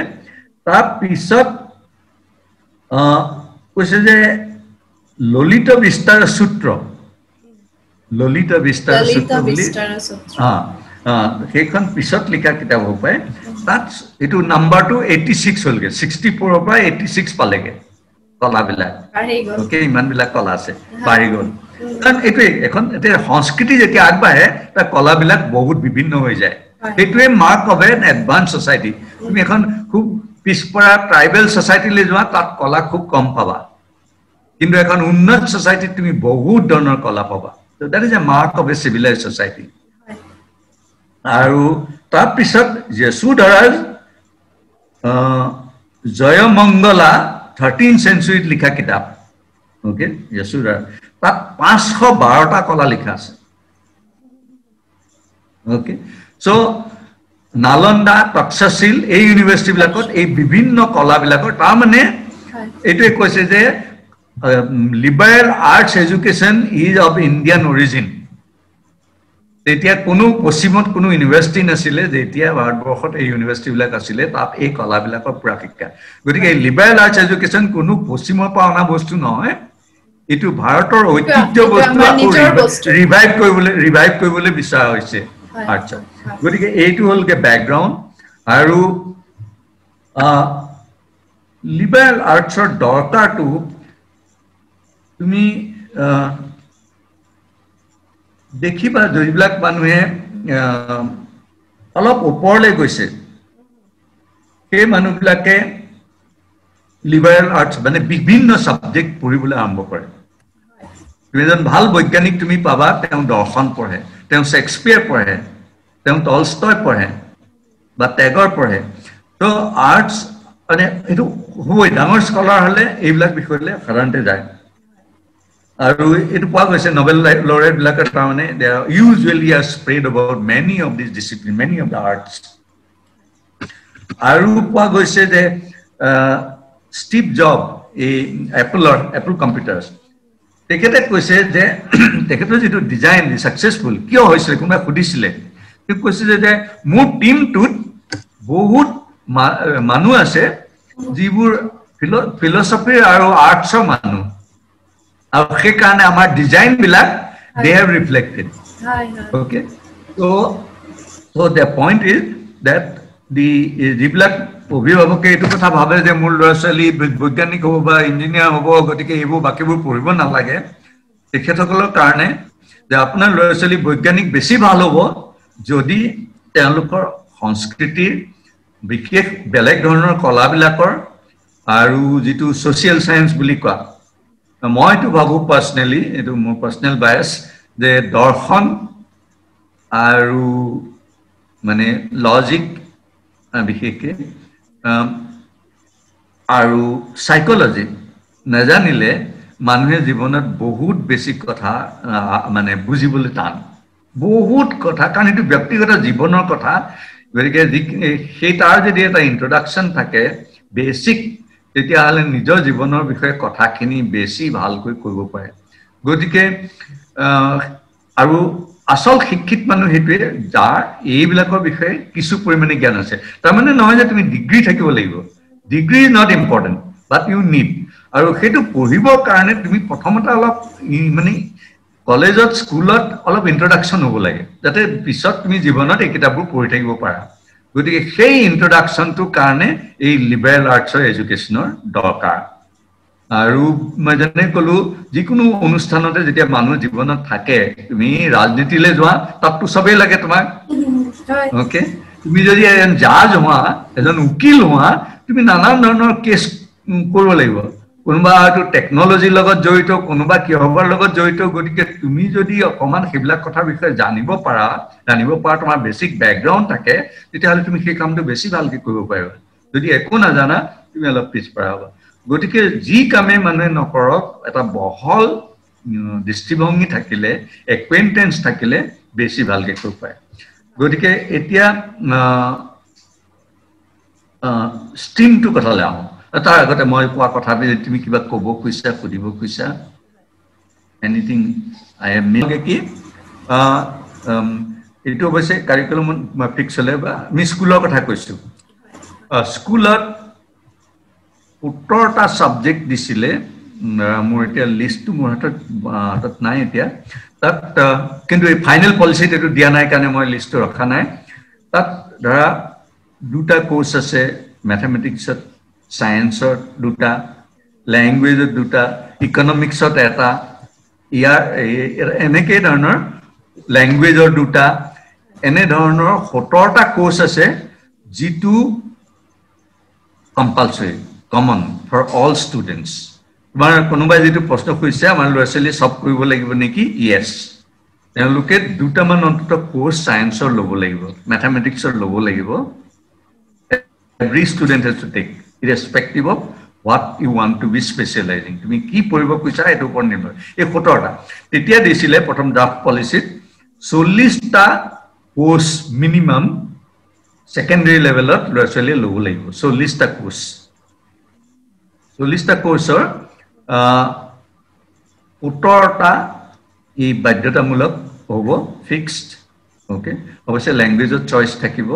tar pisot koise je Lolita Vistara Sutra Lolita Vistara Sutra সেইখন পিছত লিখা কিতাপ হয় তাত এটো number two 86 হলগে 64 পৰা 86 পালেগে কলা বিলাক ওকে ইমান বিলাক কলা আছে পাৰি গল কাৰণ এটো এখন এতে সংস্কৃতি যেতিয়া আগবাঢ়ে তা কলা বিলাক বহুত বিভিন্ন হৈ যায় এটোৱে mark of an advance society তুমি এখন খুব পিছপৰা ট্ৰাইবেল সোসাইটি লে যোৱা তাত কলা খুব কম পাবা কিন্তু এখন উন্নত সোসাইটি তুমি বহুত ধৰণৰ কলা পাবা so that is a mark of a civilized society aru tar pisot Yasodhara's Jayamangala 13th century likha kitab okay Yasodhara tat 512 ta kola likha ase okay so Nalanda Takshashil ei university bilakot ei bibhinno kola bilakot ta mane etu koise je liberal arts education is of Indian origin. Tetia kono posimot kono university nasile jetia bharatborshot ei university bilak asile tat ei kola bilakor pura shikha gotike liberal arts education kono posimor pa ana bostu noy etu bharator oitijjo bostu revive koibole bisara hoise arts gotike eitu holge background aru liberal arts or dorkar to তুমি দেখিবা জয়বিলাক মানুহে অলপ ওপৰলে গৈছে সেই মানুহবিলাকে liberal arts মানে বিভিন্ন সাবজেক্ট পঢ়িবলৈ আৰম্ভ কৰে তুমি এজন ভাল বৈজ্ঞানিক তুমি পাবা তেওঁ দৰ্শন পঢ়ে তেওঁ শেক্সপিয়াৰ পঢ়ে তেওঁ টলষ্টয় পঢ়ে বা টেগৰ পঢ়ে তো আৰ্টছ মানে এটো হয় ডাঙৰ স্কলাৰ হলে এইবিলাক বিষয়লে সাধাৰণতে যায় aru it poa goise Nobel laureate bilak tarmane they are usually are spread about many of these discipline many of the arts aru poa goise de Steve Jobs Apple computers tekete koise je teketo jitu design successful kyo hoisile kuma khudisile te koise je মোৰ টিমটোত বহুত মানুহ আছে যিবোৰ philosophy আৰু আৰ্টছৰ মানুহ আৰু সেই কাৰণে আমাৰ ডিজাইন বিলাক they have reflected okay so the point is that the যিবিলাক অভিভাৱকে এইটো কথা ভাবে যে মোৰ ল'ৰা-ছোৱালী বৈজ্ঞানিক হ'ব বা ইঞ্জিনিয়াৰ হ'ব গতিকে এইবোৰ বাকিবোৰ পঢ়িব নালাগে তেখেতসকলৰ কাৰণে যে আপোনাৰ ল'ৰা-ছোৱালী বৈজ্ঞানিক বেছি ভাল হ'ব যদি তেওঁলোকৰ সংস্কৃতিৰ বিশেষ বেলেগ ধৰণৰ কলাবিলাকৰ আৰু যিটো সোশ্যাল সায়েন্স বুলি কোৱা মই তো ভাবো পাৰ্সোনালি এটো মোৰ পাৰ্সোনাল বায়াস যে দৰ্শন আৰু মানে লজিক বিশেষকে আৰু সাইকোলজি নাজানিলে মানুহে জীৱনত বহুত বেছি কথা মানে বুজিবলৈ টান বহুত কথা কাৰণ এটো ব্যক্তিগত জীৱনৰ কথা গতিকে সেই তাৰ যদি এটা ইন্ট্ৰোডাকশন থাকে বেসিক তেতিয়া হলে নিজৰ জীৱনৰ বিষয়ে কথাখিনি বেছি ভালকৈ কৰিব পাৰে গতিকে আৰু আসল শিক্ষিত মানুহ হেতুৱে যাৰ এইবিলাকৰ বিষয়ে কিছু পৰিমাণে জ্ঞান আছে তাৰ মানে নহয় যে তুমি ডিগ্ৰী থাকিব লাগিব degree is not important but you need আৰু হেতু পঢ়িবৰ কাৰণে তুমি প্ৰথমতে অলপ মানে কলেজত স্কুলত অলপ ইন্ট্ৰোডাকশন হ'ব লাগে যাতে পিছত তুমি জীৱনত এই কিতাপবোৰ পঢ়ি থাকিব পাৰা গতিকে সেই ইন্ট্ৰোডাকশনটো কাৰণে এই লিবাৰেল আৰ্টছৰ এডুকেশ্যনৰ দৰকাৰ আৰু মই জানে কলো যিকোনো অনুষ্ঠানতে যেতিয়া মানুহ জীৱনত থাকে তুমি ৰাজনীতিলৈ যোৱা তাতটো সবেই লাগে তোমাক ওকে তুমি যদি এজন জাজ হোৱা এজন উকিল হোৱা তুমি নানান ধৰণৰ কেছ কৰিব লাগিব কোনোবা তো টেকনলজি লগত জড়িত কোনোবা কিহবৰ লগত জড়িত গতিকে তুমি যদি অকমান সেইবিলাক কথাৰ বিষয়ে জানিব পাৰা তোমাৰ বেসিক ব্যাকগ্ৰাউণ্ড থাকে তেতিয়াহলে তুমি সেই কামটো বেছি ভালকৈ কৰিব পাৰিবা যদি একো নাজানা তুমি অলপ পিছপৰা হ'বা গতিকে যি কামে মানুহে নকৰক এটা বহল দৃষ্টিভংগী থাকিলে একুৱেণ্টেন্স থাকিলে বেছি ভালকে কৰিব পাৰে গতিকে এতিয়া ষ্ট্ৰীমটো কথালৈ আহোঁ তাৰ আগতে মই কোৱা কথাবিলাক তুমি কিবা ক'ব খুজিছা সুধিব খুজিছা এনিথিং আই এম কি এইটো অৱশ্যে কাৰিকুলামত ফিক্স হ'লে বা আমি স্কুলৰ কথা কৈছোঁ স্কুলত 17টা ছাবজেক্ট দিছিলে মোৰ এতিয়া লিষ্টটো মোৰ হাতত নাই এতিয়া তাত কিন্তু এই ফাইনেল পলিচিত এইটো দিয়া নাই কাৰণে মই লিষ্টটো ৰখা নাই তাত ধৰা 2টা কোৰ্চ আছে মেথমেটিক্সত সায়েন্সত 2টা ল্যাঙ্গুৱেজত 2টা ইকনমিক্সত এটা ইয়াৰ এনেকে ধৰণৰ ল্যাঙ্গুৱেজৰ 2টা এনে ধৰণৰ 17টা কোৰ্চ আছে যিটো compulsory common for all students তোমাৰ কোনোবাই যেটো প্ৰশ্ন কৰিছে আমাৰ ল'ৰা-ছোৱালী সব কৰিব লাগিব নেকি ইয়েস তেওঁলোকে 2টা মান অন্তত কোৰ্চ সায়েন্সৰ ল'ব লাগিব ম্যাথমেটিক্সৰ ল'ব লাগিব every student has to take irrespective of what you want to be specializing তুমি কি পঢ়িব খুজিছা এটো ওপৰত নিৰ্ভৰ এই 17টা তেতিয়া দিছিলে প্ৰথম ড্ৰাফট পলিচিত 40টা কোৰ্চ মিনিমাম সেকেন্ডাৰী লেভেলত ল'ৰা-ছোৱালী ল'ব লাগিব 40টা কোৰ্চ 40টা কোৰ্চৰ 17টা এই বাধ্যতামূলক হ'ব ফিক্সড ওকে অৱশ্যে ল্যাঙ্গুৱেজত চয়েস থাকিব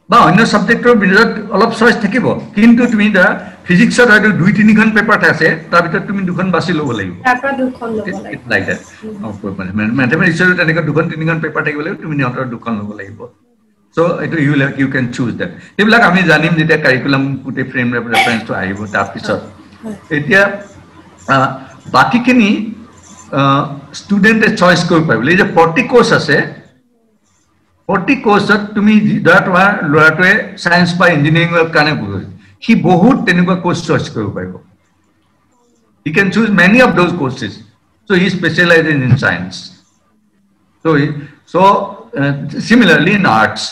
বা অন্য সাবজেক্টৰ ভিতৰত অলপ চয়েস থাকিব কিন্তু তুমি দা ফিজিক্সত হয়তো 2-3খন পেপাৰ আছে তাৰ ভিতৰত তুমি দুখন বাছি ল'ব লাগিব তাৰপৰা দুখন ল'ব লাগিব লাইক দ্যাট মেথমেটিক্সৰ তেনেকৈ 2-3খন পেপাৰ থাকিব লাগিব তুমি নিহঁতৰ দুখন ল'ব লাগিব সো এটো ইউ ক্যান চুজ দ্যাট এইবিলাক আমি জানিম যেতিয়া কাৰিকুলাম পুটে ফ্ৰেম ৰেফাৰেন্সটো আহিব তাৰ পিছত এতিয়া বাকিখিনি ষ্টুডেন্টে চয়েস কৰিব পাৰিব এই যে 40 কোৰ্স আছে 40 কোৰ্সত তুমি ধৰা তোমাৰ ল'ৰাটোৱে সায়েন্স বা ইঞ্জিনিয়াৰিংৰ কাৰণে পঢ়ে হি বহুত তেনেকুৱা কোৰ্স চয়েস কৰিব পাৰিব he can choose many of those courses so he specializes in science so similarly in arts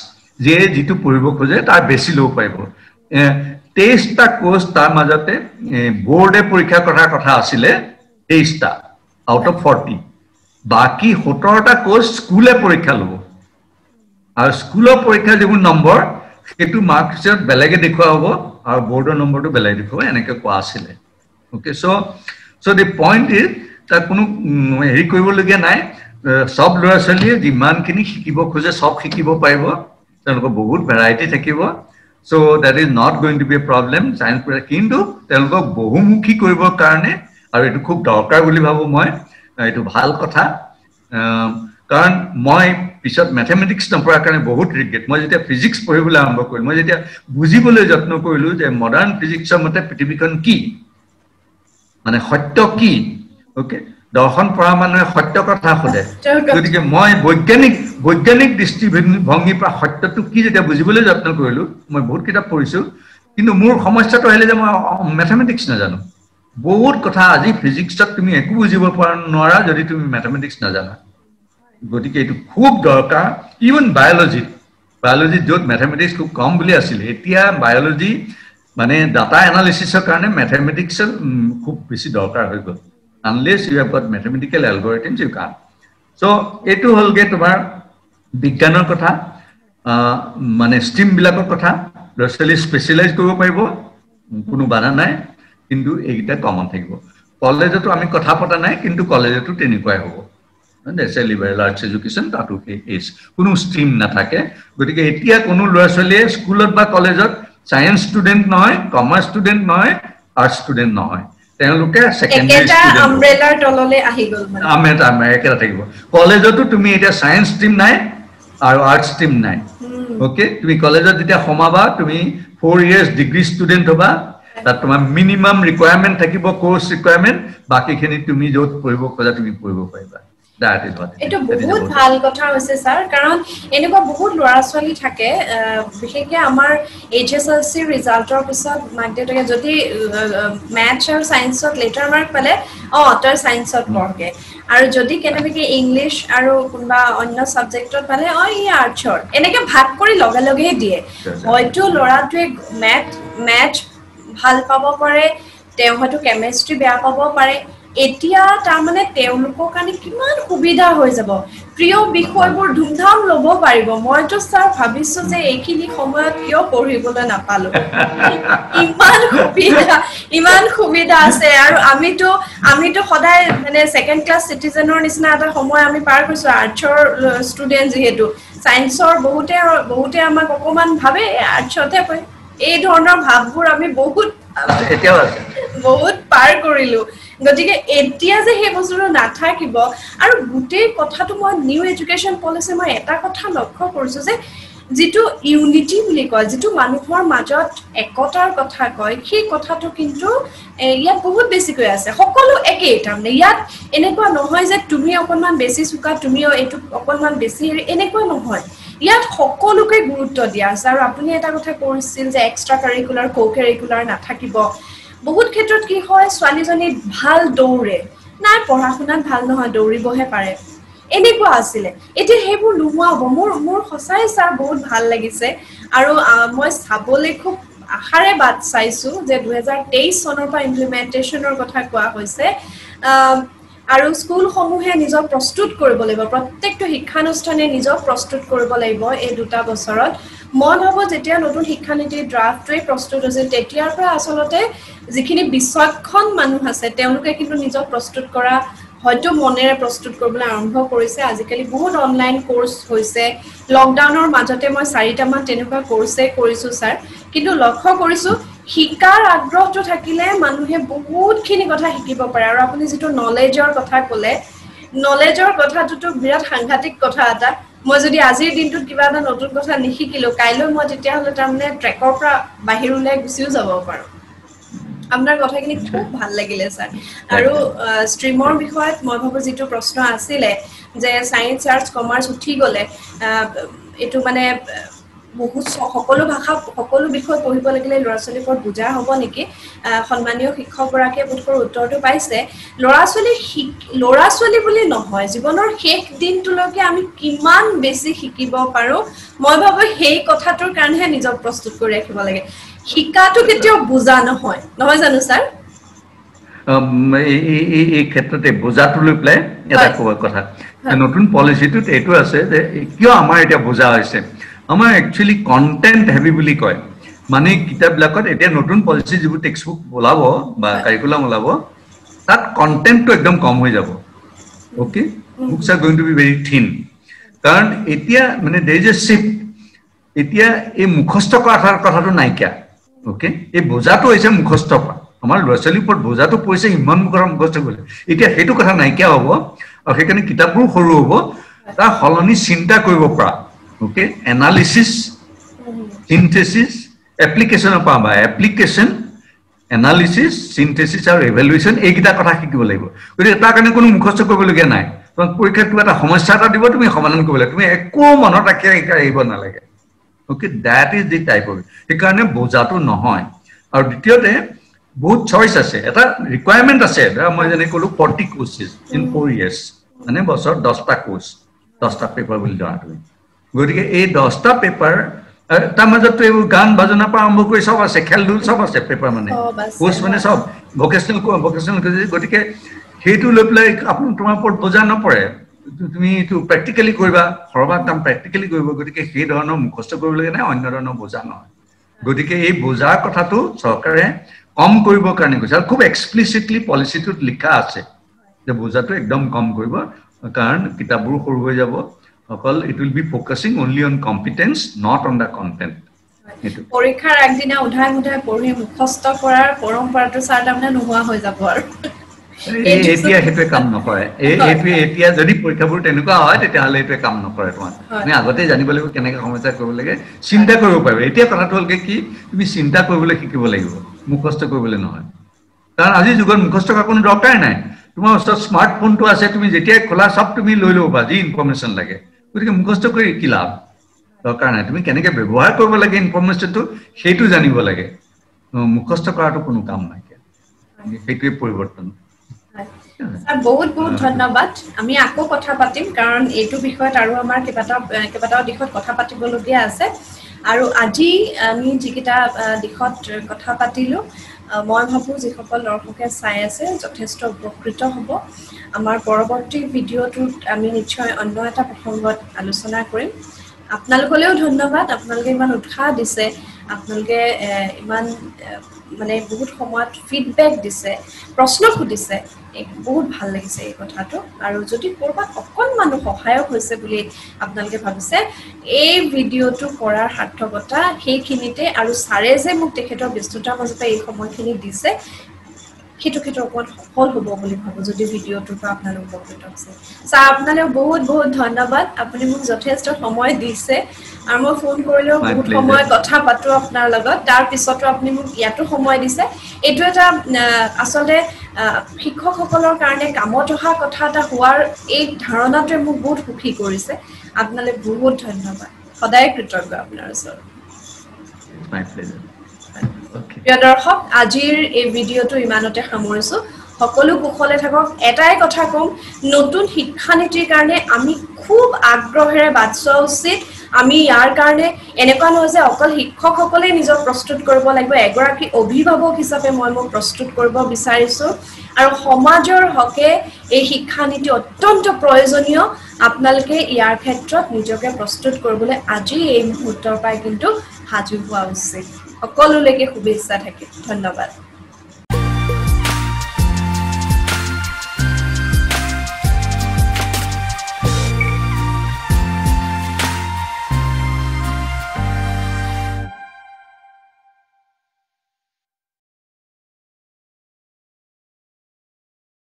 যে যেটো পঢ়িব খোজে তাৰ বেছি ল'ব পাৰিব 23টা কোৰ্স তাৰ মাজতে বোৰ্ডে পৰীক্ষা কৰাৰ কথা আছিল 23টা out of 40 বাকি 17টা কোৰ্স স্কুলে পৰীক্ষা ল'ব আৰ স্কুলৰ পৰীক্ষা যেবোৰ নম্বৰ সেইটো মাৰ্কছত বেলেগে দেখুৱা হ'ব আৰু বোৰ্ডৰ নম্বৰটো বেলেগ দেখুৱা এনেকৈ কোৱা আছিল okay so the point is তা কোনো হেৰি কৰিবলগীয়া নাই সব ল'ৰা-ছোৱালীয়ে যিমানখিনি শিকিব খোজে সব শিকিব পাৰিব তেওঁলোকৰ বহুত ভেৰাইটি থাকিব so that is not going to be a problem science পঢ়া কিন্তু তেওঁলোকক বহুমুখী কৰিবৰ কাৰণে আৰু এইটো খুব দৰকাৰ বুলি ভাবো মই এইটো ভাল কথা কাৰণ মই পিছত ম্যাথমেটিক্স নপঢ়াৰ কাৰণে বহুত ৰিগ্ৰেট মই যেতিয়া ফিজিক্স পঢ়িবলৈ আৰম্ভ কৰিলো মই যেতিয়া বুজিবলৈ যত্ন কৰিলো যে মডাৰ্ণ ফিজিক্সৰ মতে পৃথিৱীখন কি মানে সত্য কি ওকে দৰ্শন পঢ়া মানুহে সত্য কথা সোধে গতিকে মই বৈজ্ঞানিক দৃষ্টিভংগীৰ পৰা সত্যটো কি যেতিয়া বুজিবলৈ যত্ন কৰিলো মই বহুত কিতাপ পঢ়িছো কিন্তু মোৰ সমস্যাটো আহিলে যে মই ম্যাথমেটিক্স নাজানো বহুত কথা আজি ফিজিক্সত তুমি একো বুজিব পৰা নোৱাৰা যদি তুমি ম্যাথমেটিক্স নাজানা গতিকে এটো খুব দৰকাৰ ইভেন বায়োলজি যত ম্যাথমেটিক্স খুব কম বুলি আছিল এতিয়া বায়োলজি মানে ডাটা এনালিসিসৰ কাৰণে ম্যাথমেটিক্স খুব বেছি দৰকাৰ হৈ গ'ল unless you have got mathematical algorithms you can't so etu holge tomar bigyaনৰ কথা মানে স্ট্ৰীম বিলাকৰ কথা ল'ৰা-ছোৱালী স্পেশালাইজ কৰিব পাৰিব কোনো বাধা নাই কিন্তু এইটা কমন থাকিব কলেজতো আমি কথা পতা নাই কিন্তু কলেজতো তেনেকুৱাই হ'ব That's a liberal arts education that is কোনো স্ট্ৰীম নাথাকে গতিকে এতিয়া কোনো ল'ৰা-ছোৱালীয়ে স্কুলত বা কলেজত সায়েন্স ষ্টুডেন্ট নহয় কমাৰ্চ ষ্টুডেন্ট নহয় আৰ্টস ষ্টুডেন্ট নহয় তেওঁলোকে সেকেন্ডাৰী ষ্টুডেন্ট আমব্ৰেলাৰ তললে আহি গল মানে আমি একেটা থাকিব কলেজতো তুমি এটা সায়েন্স ষ্ট্ৰীম নাই আৰু আৰ্টস ষ্ট্ৰীম নাই ওকে তুমি কলেজত যেতিয়া সমাবা তুমি 4 ইয়াৰ্স ডিগ্ৰী ষ্টুডেন্ট হবা তাত তোমাৰ মিনিমাম ৰিকোয়াৰমেন্ট থাকিব কোৰ্স ৰিকোয়াৰমেন্ট বাকিখিনি তুমি যত পঢ়িব খোজা তুমি পঢ়িব পাৰিবা এটা বহুত ভাল কথা হৈছে স্যাৰ কাৰণ এনেকুৱা বহুত ল'ৰা-ছোৱালী থাকে বিশেষকৈ আমাৰ এইচএসএলসি ৰিজাল্টৰ পিছত মাইটেটকে যদি ম্যাথছ আৰু সায়েন্সত লেটাৰ মাৰ্ক পালে তাৰ সায়েন্সত পঢ়কে আৰু যদি কেনেবাকে ইংলিশ আৰু কোনবা অন্য সাবজেক্টত পালে ই আৰ্টছৰ এনেকে ভাগ কৰি লগে লগে দিয়ে হয়তো ল'ৰাটোৱে ম্যাথ মেথ ভাল পাব পাৰে তেওঁ হয়তো কেমিষ্ট্ৰি বেয়া পাব পাৰে এতিয়া তাৰ মানে তেওঁলোকৰ কাৰণে কিমান সুবিধা হৈ যাব প্ৰিয় বিষয়বোৰ ধুমধাম ল'ব পাৰিব মইতো স্যাৰ ভাবিছো যে এইখিনি সময়ত কিয় পঢ়িবলৈ নাপালো ইমান সুবিধা আছে আৰু আমিতো সদায় মানে সেকেন্ড ক্লাস সিটিজেনৰ নিচিনা এটা সময় আমি পাৰ কৰিছো আৰ্টছৰ ষ্টুডেন্ট যেহেতু সায়েন্সৰ বহুতে আমাক অকমান ভাবে আৰ্টছতে পঢ়ে এই ধৰণৰ ভাববোৰ আমি বহুত পাৰ কৰিলো গতিকে এতিয়া যে সেই বস্তুটো নাথাকিব আৰু গোটেই কথাটো মই নিউ এডুকেশ্যন পলিচি মই এটা কথা লক্ষ্য কৰিছো যে যেটো ইউনিটি বুলি কয় যেটো মানুহৰ মাজত একতাৰ কথা কয় সেই কথাটো কিন্তু ইয়াত বহুত বেছিকৈ আছে সকলো একেই তাৰমানে ইয়াত এনেকুৱা নহয় যে তুমি অকনমান বেছি সুকা তুমিও এটো অকনমান বেছি এনেকুৱা নহয় ইয়াত সকলোকে গুৰুত্ব দিয়া আছে আৰু আপুনি এটা কথা কৈছিল যে এক্সট্ৰা কাৰিকুলাৰ কো কাৰিকুলাৰ নাথাকিব বহুত ক্ষেত্ৰত কি হয় ছোৱালীজনী ভাল দৌৰে নাই পঢ়া শুনাত ভাল নহয় দৌৰিবহে পাৰে এনেকুৱা আছিল এতিয়া হেবোৰ লুমা হ'ব মোৰ সঁচাই স্যাৰ বহুত ভাল লাগিছে আৰু মই চাবলৈ খুব আশাৰে বাট চাইছো যে 2023 চনৰ পৰা ইমপ্লিমেন্টেশনৰ কথা কোৱা হৈছে আৰু স্কুল সমূহে নিজক প্ৰস্তুত কৰিব লাগিব প্ৰত্যেকটো শিক্ষানুষ্ঠানে নিজক প্ৰস্তুত কৰিব লাগিব এই দুটা বছৰত মই ভাবো যেতিয়া নতুন শিক্ষানীতি ড্ৰাফটে প্ৰস্তুত হৈছে তেতিয়াৰ পৰা আসলতে যিখিনি বিচক্ষণ মানুহ আছে তেওঁলোকে কিন্তু নিজক প্ৰস্তুত কৰা হয়তো মনেৰে প্ৰস্তুত কৰিবলৈ আৰম্ভ কৰিছে আজিকালি বহুত অনলাইন কোৰ্স হৈছে লকডাউনৰ মাজতে মই 4টা মান তেনেকুৱা কোৰ্সে কৰিছো স্যাৰ কিন্তু লক্ষ্য কৰিছো শিকাৰ আগ্ৰহটো থাকিলে মানুহে বহুতখিনি কথা শিকিব পাৰে আৰু আপুনি যেটো নলেজৰ কথা ক'লে নলেজৰ কথাটো বিৰাট সাংঘাতিক কথা এটা মই যদি আজিৰ দিনটোত কিবা এটা নতুন কথা নিশিকিলো কাইলৈ মই তেতিয়া হলে তাৰমানে ট্ৰেকৰ পৰা বাহিৰলৈ গুচিও যাব পাৰো আপোনাৰ কথাখিনি খুব ভাল লাগিলে স্যাৰ আৰু ষ্ট্ৰীমৰ বিষয়ত মই ভাবো যেটো প্ৰশ্ন আছিল যে সায়েন্স আৰ্টস কমাৰ্চ উঠি গলে এটো মানে বহুত সকলো ভাষা সকলো বিষয় পঢ়িব লাগিলে ল'ৰা-ছোৱালীৰ বুজা হ'ব নেকি সন্মানীয় শিক্ষকগৰাকীয়ে বুটকৰ উত্তৰটো পাইছে ল'ৰা-ছোৱালী বুলি নহয় জীৱনৰ শেষ দিনটোলৈকে আমি কিমান বেছি শিকিব পাৰো মই ভাবো সেই কথাটোৰ কাৰণেহে নিজক প্ৰস্তুত কৰি ৰাখিব লাগে শিকাটো কেতিয়াও বুজা নহয় জানো স্যাৰ এই ক্ষেত্ৰতে বুজাটো লৈ প্লে এটা কথা নতুন পলিচিটোত এটো আছে যে কিয় আমাৰ এটা বুজা হৈছে আমাৰ একচুয়ালি কন্টেন্ট হেভি বুলি কয় মানে কিতাপবিলাকত এতিয়া নতুন পলিচি যিবোৰ টেক্সটবুক ওলাব বা কাৰিকুলাম ওলাব তাত কন্টেন্টটো একদম কম হৈ যাব okay books R going to B very থিন কাৰণ এতিয়া মানে দেয়াৰ ইজ এ শিফট এতিয়া এই মুখস্থ কৰাৰ কথাটো নাইকিয়া ওকে এই বোজাটো হৈছে মুখস্থ কৰা আমাৰ ল'ৰা-ছোৱালীৰ ওপৰত বোজাটো পৰিছে ইমান মুখস্থ কৰিলে এতিয়া সেইটো কথা নাইকিয়া হ'ব আৰু সেইকাৰণে কিতাপবোৰ সৰু হ'ব তাৰ হলনি চিন্তা কৰিব পৰা ওকে এনালিসিস সিনথেসিস এপ্লিকেশনৰ পৰা এপ্লিকেশন এনালিসিস সিনথেসিস আৰু ইভালুয়েশন এইকিটা কথা শিকিব লাগিব গতিকে তাৰ কাৰণে কোনো মুখস্থ কৰিবলগীয়া নাই তোমাক পৰীক্ষাত কিবা এটা সমস্যা এটা দিব তুমি সমাধান কৰিব লাগিব তুমি একো মনত ৰাখি আহিব নালাগে okay that is the type of সেইকাৰণে বোজাটো নহয় আৰু দ্বিতীয়তে বহুত চইচ আছে এটা ৰিকুৱাৰমেন্ট আছে মই যেনে ক'লো 40 কোৰ্সেস ইন 4 ইয়াৰ্স মানে বছৰ 10টা কোৰ্স 10টা পেপাৰ বুলি ধৰা তুমি গতিকে এই 10টা পেপাৰ তাৰ মাজত এইবোৰ গান বাজনা পৰা আৰম্ভ কৰি সব আছে খেল ধুল সব আছে পেপাৰ মানে কোৰ্স মানে সব ভোকেশনাল গতিকে সেইটো লৈ পেলাই আপুনি তোমাৰ ওপৰত বোজা নপৰে তুমি এইটো প্ৰেক্টিক্যালি কৰিবা সৰ্বাত্তম প্ৰেক্টিক্যালি কৰিব গতিকে সেই ধৰণৰ মুখস্থ কৰিবলগীয়া নাই অন্য ধৰণৰ বোজা নহয় গতিকে এই বোজাৰ কথাটো চৰকাৰে কম কৰিবৰ কাৰণে কৈছে আৰু খুব এক্সপ্লিচিটলি পলিচিটোত লিখা আছে যে বোজাটো একদম কম কৰিব কাৰণ কিতাপবোৰ সৰু হৈ যাব অকল it will be focusing only on competence not on the content পৰীক্ষাৰ আগদিনা উধাই পঢ়ি মুখস্থ কৰাৰ পৰম্পৰাটো স্যাৰ তাৰমানে নোহোৱা হৈ যাব আৰু এতিয়া হেতু কাম নকৰে এতিয়া যদি পৰীক্ষাবোৰ তেনেকুৱা হয় তেতিয়াহলে এটো কাম নকৰে তোমাক তুমি আগতে জানিব লাগিব কেনেকৈ সমস্যা কৰিব লাগে চিন্তা কৰিব পাৰিবা এতিয়া কথাটো হল কি তুমি চিন্তা কৰিবলৈ শিকিব লাগিব মুখস্থ কৰিবলৈ নহয় কাৰণ আজি যুগত মুখস্থ কৰাৰ কোনো দৰকাৰ নাই তোমাৰ ওচৰত স্মাৰ্টফোনটো আছে তুমি যেতিয়া খোলা সব তুমি লৈ ল'বা যি ইনফৰমেশন লাগে গতিকে মুখস্থ কৰি কি লাভ দৰকাৰ নাই তুমি কেনেকৈ ব্যৱহাৰ কৰিব লাগে ইনফৰমেশনটো সেইটো জানিব লাগে মুখস্থ কৰাটো কোনো কাম নাই সেইটোৱে পৰিৱৰ্তন স্যাৰ বহুত ধন্যবাদ আমি আকৌ কথা পাতিম কাৰণ এইটো বিষয়ত আৰু আমাৰ কেইবাটাও দিশত কথা পাতিবলগীয়া আছে আৰু আজি আমি যিকেইটা দিশত কথা পাতিলো মই ভাবো যিসকল দৰ্শকে চাই আছে যথেষ্ট উপকৃত হ'ব আমাৰ পৰৱৰ্তী ভিডিঅ'টোত আমি নিশ্চয় অন্য এটা প্ৰসংগত আলোচনা কৰিম আপোনালোকলৈও ধন্যবাদ আপোনালোকে ইমান উৎসাহ দিছে আপোনালোকে ইমান মানে বহুত সময়ত ফিডবেক দিছে প্ৰশ্ন খুদিছে বহুত ভাল লাগিছে এই কথাটো আৰু যদি কৰবাত অকণমান সহায়ক হৈছে বুলি আপোনালোকে ভাবিছে এই ভিডিঅ'টো কৰাৰ সাৰ্থকতা সেইখিনিতে আৰু সাৰে যে মোক তেখেতৰ ব্যস্ততাৰ মাজতে এই সময়খিনি দিছে সেইটো ক্ষেত্ৰত অকণ সফল হ'ব বুলি ভাবো যদি ভিডিঅ'টোৰ পৰা আপোনালোক উপকৃত হৈছে ছাৰ আপোনালৈ বহুত বহুত ধন্যবাদ আপুনি মোক যথেষ্ট সময় দিছে আৰু মই ফোন কৰিলেও বহুত সময় কথা পাতো আপোনাৰ লগত তাৰ পিছতো আপুনি মোক ইয়াতো সময় দিছে এইটো এটা আসলে শিক্ষকসকলৰ কাৰণে কামত অহা কথা এটা হোৱাৰ এই ধাৰণাটোৱে মোক বহুত সুখী কৰিছে আপোনালৈ বহুত ধন্যবাদ সদায় কৃতজ্ঞ আপোনাৰ ওচৰত প্ৰিয় দৰ্শক আজিৰ এই ভিডিঅ'টো ইমানতে সামৰিছো সকলো কুশলে থাকক এটাই কথা কম নতুন শিক্ষানীতিৰ কাৰণে আমি খুব আগ্ৰহেৰে বাট চোৱা উচিত আমি ইয়াৰ কাৰণে এনেকুৱা নহয় যে অকল শিক্ষকসকলে নিজক প্ৰস্তুত কৰিব লাগিব এগৰাকী অভিভাৱক হিচাপে মই মোক প্ৰস্তুত কৰিব বিচাৰিছো আৰু সমাজৰ হকে এই শিক্ষানীতি অত্যন্ত প্ৰয়োজনীয় আপোনালোকে ইয়াৰ ক্ষেত্ৰত নিজকে প্ৰস্তুত কৰিবলৈ আজি এই মুহূৰ্তৰ পৰাই কিন্তু সাজু হোৱা উচিত সকলোলৈকে শুভেচ্ছা থাকে ধন্যবাদ